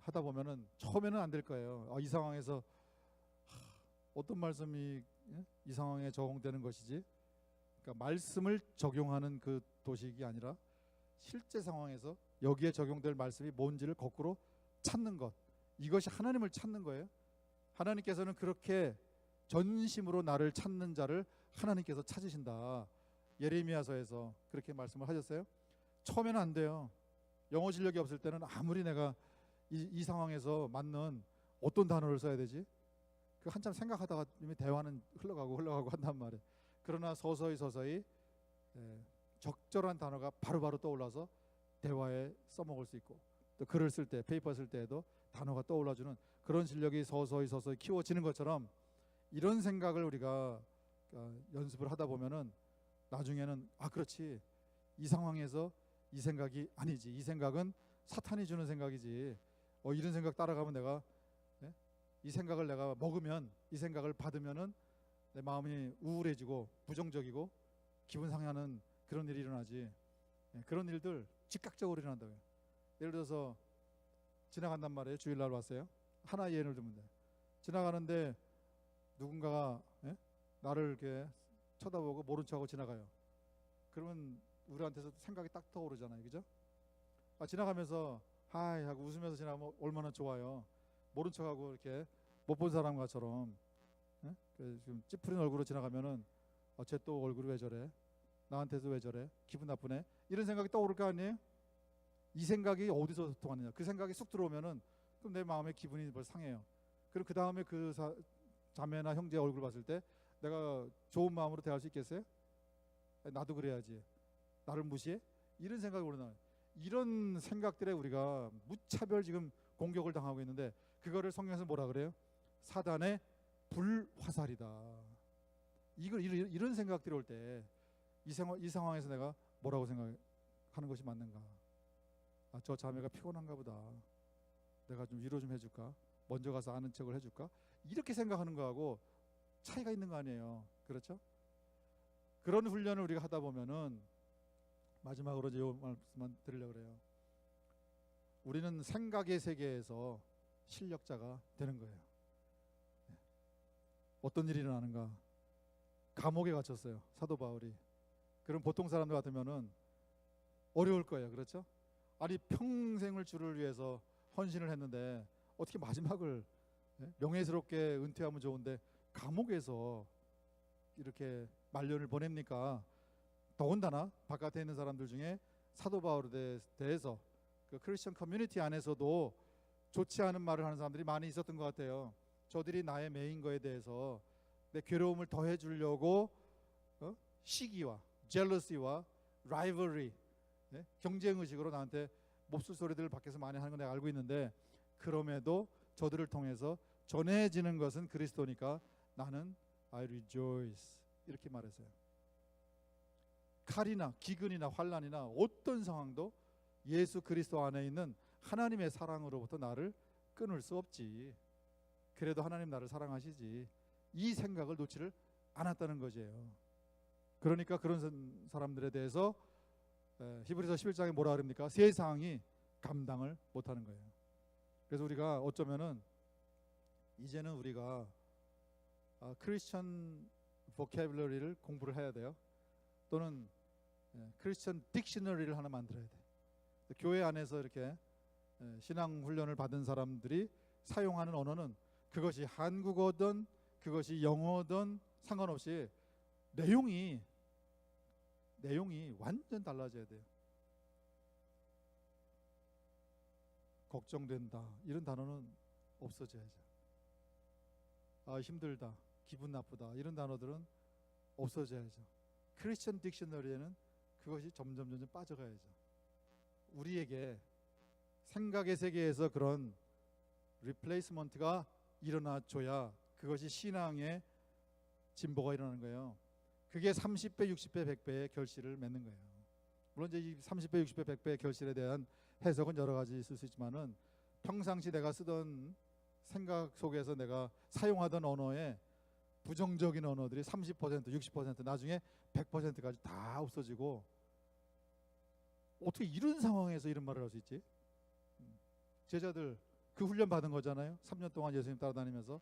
하다 보면은 처음에는 안 될 거예요. 이 상황에서 어떤 말씀이 이 상황에 적용되는 것이지? 그러니까 말씀을 적용하는 그 도식이 아니라 실제 상황에서 여기에 적용될 말씀이 뭔지를 거꾸로 찾는 것. 이것이 하나님을 찾는 거예요. 하나님께서는 그렇게 전심으로 나를 찾는 자를 하나님께서 찾으신다. 예레미야서에서 그렇게 말씀을 하셨어요. 처음에는 안 돼요. 영어 실력이 없을 때는 아무리 내가 이 상황에서 맞는 어떤 단어를 써야 되지? 그 한참 생각하다가 이미 대화는 흘러가고 한단 말이에요. 그러나 서서히 적절한 단어가 바로바로 떠올라서 대화에 써먹을 수 있고 또 글을 쓸 때, 페이퍼 쓸 때에도 단어가 떠올라주는 그런 실력이 서서히 키워지는 것처럼 이런 생각을 우리가 연습을 하다 보면은 나중에는 그렇지, 이 상황에서 이 생각이 아니지, 이 생각은 사탄이 주는 생각이지, 이런 생각 따라가면 내가 이 생각을 내가 먹으면, 이 생각을 받으면은 내 마음이 우울해지고 부정적이고 기분 상하는 그런 일이 일어나지. 그런 일들 즉각적으로 일어난다고요. 예를 들어서 지나간단 말이에요. 주일날 왔어요. 하나의 예를 들면 돼. 지나가는데 누군가가 나를 이렇게 쳐다보고 모른 척하고 지나가요. 그러면 우리한테서 생각이 딱 떠오르잖아요. 그죠? 지나가면서 하이 하고 웃으면서 지나가면 얼마나 좋아요. 모른 척하고 이렇게 못 본 사람과처럼 지금 찌푸린 얼굴로 지나가면은 쟤 또 얼굴이 왜 저래? 나한테도 왜 저래? 기분 나쁘네? 이런 생각이 떠오를 거 아니에요? 이 생각이 어디서 소통하느냐? 그 생각이 쑥 들어오면은 그럼 내 마음의 기분이 벌써 상해요. 그리고 그 다음에 그 자매나 형제 얼굴 봤을 때 내가 좋은 마음으로 대할 수 있겠어요? 나도 그래야지. 나를 무시해? 이런 생각이 오르나요? 이런 생각들에 우리가 무차별 지금 공격을 당하고 있는데 그거를 성경에서 뭐라 그래요? 사단의 불화살이다. 이런 생각들이 올 때 이 상황에서 내가 뭐라고 생각하는 것이 맞는가? 저 자매가 피곤한가 보다. 내가 좀 위로 좀 해줄까? 먼저 가서 아는 척을 해줄까? 이렇게 생각하는 거하고 차이가 있는 거 아니에요. 그렇죠? 그런 훈련을 우리가 하다 보면은 마지막으로 이제 이 말씀만 드리려고 그래요. 우리는 생각의 세계에서 실력자가 되는 거예요. 어떤 일이 일어나는가? 감옥에 갇혔어요. 사도 바울이. 그럼 보통 사람들 같으면은 어려울 거예요. 그렇죠? 아니 평생을 주를 위해서 헌신을 했는데 어떻게 마지막을 명예스럽게 은퇴하면 좋은데 감옥에서 이렇게 말년을 보냅니까? 더군다나 바깥에 있는 사람들 중에 사도 바울에 대해서 그 크리스천 커뮤니티 안에서도 좋지 않은 말을 하는 사람들이 많이 있었던 것 같아요. 저들이 나의 매인 거에 대해서 내 괴로움을 더해 주려고 시기와 jealousy와 rivalry, 경쟁 의식으로 나한테 몹쓸 소리들을 밖에서 많이 하는 건 내가 알고 있는데, 그럼에도 저들을 통해서 전해지는 것은 그리스도니까 나는 I rejoice 이렇게 말했어요. 칼이나 기근이나 환난이나 어떤 상황도 예수 그리스도 안에 있는 하나님의 사랑으로부터 나를 끊을 수 없지. 그래도 하나님 나를 사랑하시지. 이 생각을 놓지를 않았다는 거지요. 그러니까 그런 사람들에 대해서 히브리서 11장에 뭐라 그럽니까? 세상이 감당을 못하는 거예요. 그래서 우리가 어쩌면은 이제는 우리가 크리스천 보캐블러리를 공부를 해야 돼요. 또는 크리스천 딕셔너리를 하나 만들어야 돼. 교회 안에서 이렇게 신앙 훈련을 받은 사람들이 사용하는 언어는 그것이 한국어든 그것이 영어든 상관없이 내용이 완전 달라져야 돼요. 걱정된다 이런 단어는 없어져야죠. 힘들다, 기분 나쁘다 이런 단어들은 없어져야죠. 크리스천 딕셔너리에는 그것이 점점 빠져가야죠. 우리에게 생각의 세계에서 그런 리플레이스먼트가 일어나줘야 그것이 신앙의 진보가 일어나는 거예요. 그게 30배, 60배, 100배의 결실을 맺는 거예요. 물론 이제 이 30배, 60배, 100배의 결실에 대한 해석은 여러 가지 있을 수 있지만은 평상시 내가 쓰던 생각 속에서 내가 사용하던 언어에 부정적인 언어들이 30%, 60% 나중에 100%까지 다 없어지고, 어떻게 이런 상황에서 이런 말을 할 수 있지? 제자들 그 훈련 받은 거잖아요. 3년 동안 예수님 따라다니면서.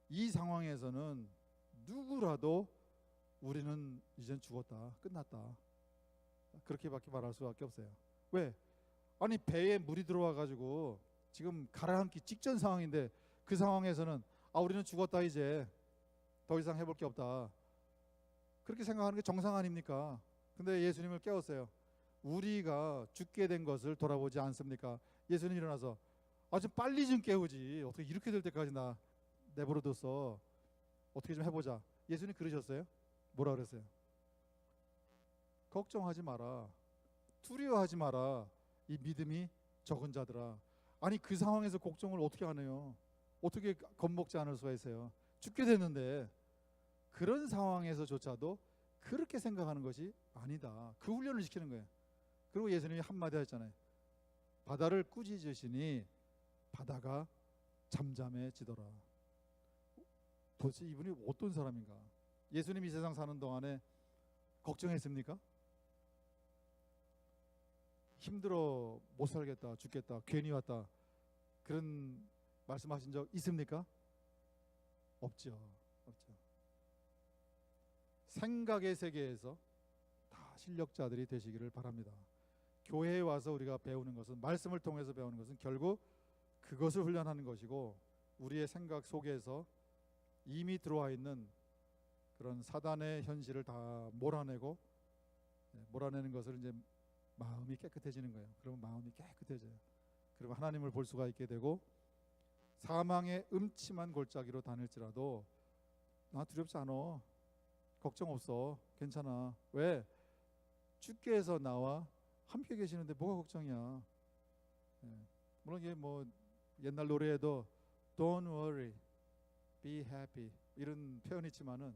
이 상황에서는 누구라도 우리는 이젠 죽었다, 끝났다, 그렇게밖에 말할 수밖에 없어요. 왜? 아니 배에 물이 들어와 가지고 지금 가라앉기 직전 상황인데 그 상황에서는 우리는 죽었다, 이제 더 이상 해볼 게 없다, 그렇게 생각하는 게 정상 아닙니까? 근데 예수님을 깨웠어요. 우리가 죽게 된 것을 돌아보지 않습니까? 예수님 일어나서 좀 빨리 좀 깨우지, 어떻게 이렇게 될 때까지 나 내버려뒀어, 어떻게 좀 해보자. 예수님 그러셨어요? 뭐라 그랬어요? 걱정하지 마라, 두려워하지 마라, 이 믿음이 적은 자들아. 아니 그 상황에서 걱정을 어떻게 하네요? 어떻게 겁먹지 않을 수가 있어요? 죽게 됐는데. 그런 상황에서조차도 그렇게 생각하는 것이 아니다. 그 훈련을 시키는 거예요. 그리고 예수님이 한마디 하셨잖아요. 바다를 꾸짖으시니 바다가 잠잠해지더라. 도대체 이분이 어떤 사람인가? 예수님이 이 세상 사는 동안에 걱정했습니까? 힘들어 못 살겠다, 죽겠다, 괜히 왔다, 그런 말씀하신 적 있습니까? 없죠. 생각의 세계에서 다 실력자들이 되시기를 바랍니다. 교회에 와서 우리가 배우는 것은, 말씀을 통해서 배우는 것은 결국 그것을 훈련하는 것이고, 우리의 생각 속에서 이미 들어와 있는 그런 사단의 현실을 다 몰아내고, 몰아내는 것을 이제 마음이 깨끗해지는 거예요. 그러면 마음이 깨끗해져요. 그리고 하나님을 볼 수가 있게 되고, 사망의 음침한 골짜기로 다닐지라도 나 두렵지 않아, 걱정 없어, 괜찮아. 왜? 주께서 나와 함께 계시는데 뭐가 걱정이야. 물론 이게 뭐 옛날 노래에도 Don't worry, be happy 이런 표현이 있지만은,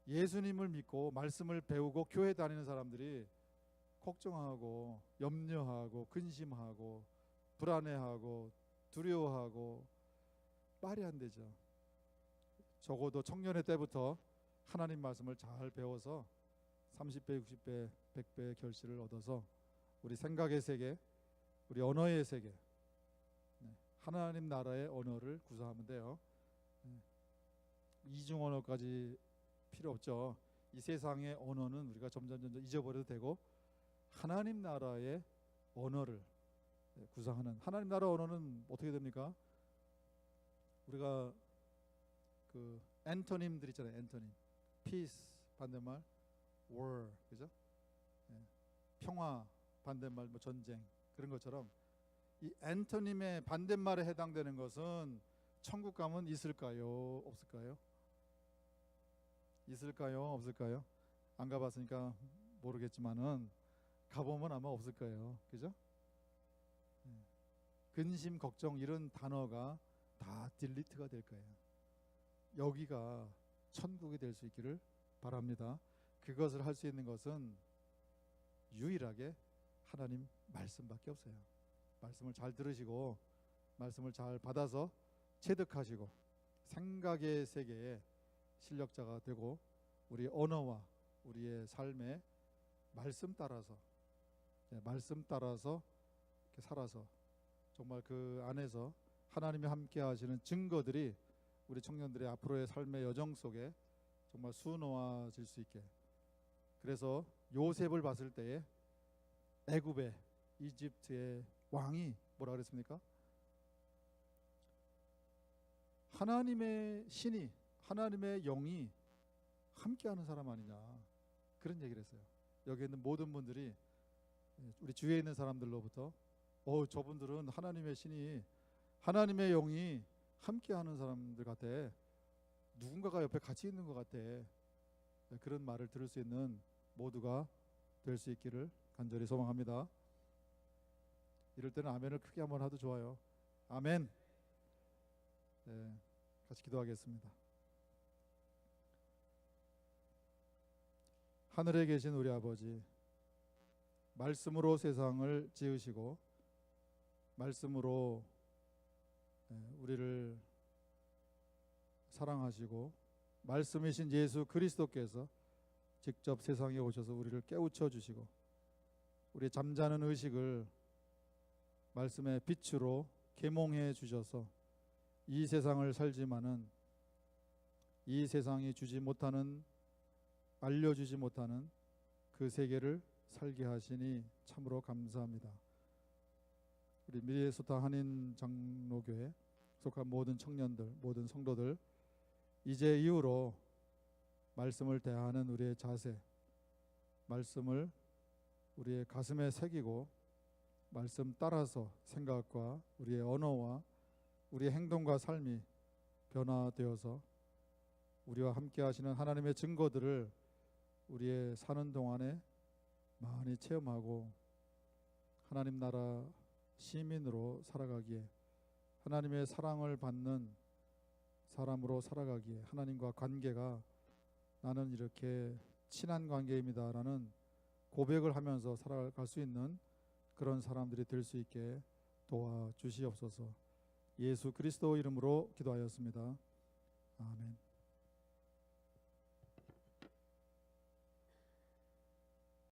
예수님을 믿고 말씀을 배우고 교회 다니는 사람들이 걱정하고 염려하고 근심하고 불안해하고 두려워하고 말이 안 되죠. 적어도 청년의 때부터 하나님 말씀을 잘 배워서 30배, 60배, 100배의 결실을 얻어서 우리 생각의 세계, 우리 언어의 세계, 하나님 나라의 언어를 구사하면 돼요. 이중 언어까지 필요 없죠. 이 세상의 언어는 우리가 점점 잊어버려도 되고, 하나님 나라의 언어를 구사하는, 하나님 나라 언어는 어떻게 됩니까? 우리가 그 엔토님들 있잖아요. 엔토님. peace 반대말 war, 그죠? 평화 반대말 뭐 전쟁, 그런 것처럼 이 엔토님의 반대말에 해당되는 것은 천국 가면 있을까요, 없을까요? 있을까요? 없을까요? 안 가봤으니까 모르겠지만은 가보면 아마 없을 거예요. 그죠? 예. 근심, 걱정 이런 단어가 다 딜리트가 될 거예요. 여기가 천국이 될 수 있기를 바랍니다. 그것을 할 수 있는 것은 유일하게 하나님 말씀밖에 없어요. 말씀을 잘 들으시고 말씀을 잘 받아서 체득하시고 생각의 세계에 실력자가 되고 우리 언어와 우리의 삶에 말씀 따라서 이렇게 살아서 정말 그 안에서 하나님이 함께 하시는 증거들이 우리 청년들의 앞으로의 삶의 여정 속에 정말 수놓아질 수 있게. 그래서 요셉을 봤을 때에 애굽의 이집트의 왕이 뭐라 그랬습니까? 하나님의 신이 하나님의 영이 함께하는 사람 아니냐 그런 얘기를 했어요. 여기 있는 모든 분들이 우리 주위에 있는 사람들로부터 저분들은 하나님의 신이 하나님의 영이 함께하는 사람들 같아. 누군가가 옆에 같이 있는 것 같아. 그런 말을 들을 수 있는 모두가 될 수 있기를 간절히 소망합니다. 이럴 때는 아멘을 크게 한번 하도 좋아요. 아멘. 네, 같이 기도하겠습니다. 하늘에 계신 우리 아버지, 말씀으로 세상을 지으시고 말씀으로 우리를 사랑하시고 말씀이신 예수 그리스도께서 직접 세상에 오셔서 우리를 깨우쳐 주시고 우리 잠자는 의식을 말씀의 빛으로 계몽해 주셔서 이 세상을 살지만은 이 세상이 주지 못하는 알려주지 못하는 그 세계를 살게 하시니 참으로 감사합니다. 우리 미네소타 한인 장로교회 속한 모든 청년들, 모든 성도들 이제 이후로 말씀을 대하는 우리의 자세, 말씀을 우리의 가슴에 새기고 말씀 따라서 생각과 우리의 언어와 우리의 행동과 삶이 변화되어서 우리와 함께 하시는 하나님의 증거들을 우리의 사는 동안에 많이 체험하고 하나님 나라 시민으로 살아가기에 하나님의 사랑을 받는 사람으로 살아가기에 하나님과 관계가 나는 이렇게 친한 관계입니다라는 고백을 하면서 살아갈 수 있는 그런 사람들이 될 수 있게 도와주시옵소서. 예수 그리스도 이름으로 기도하였습니다. 아멘.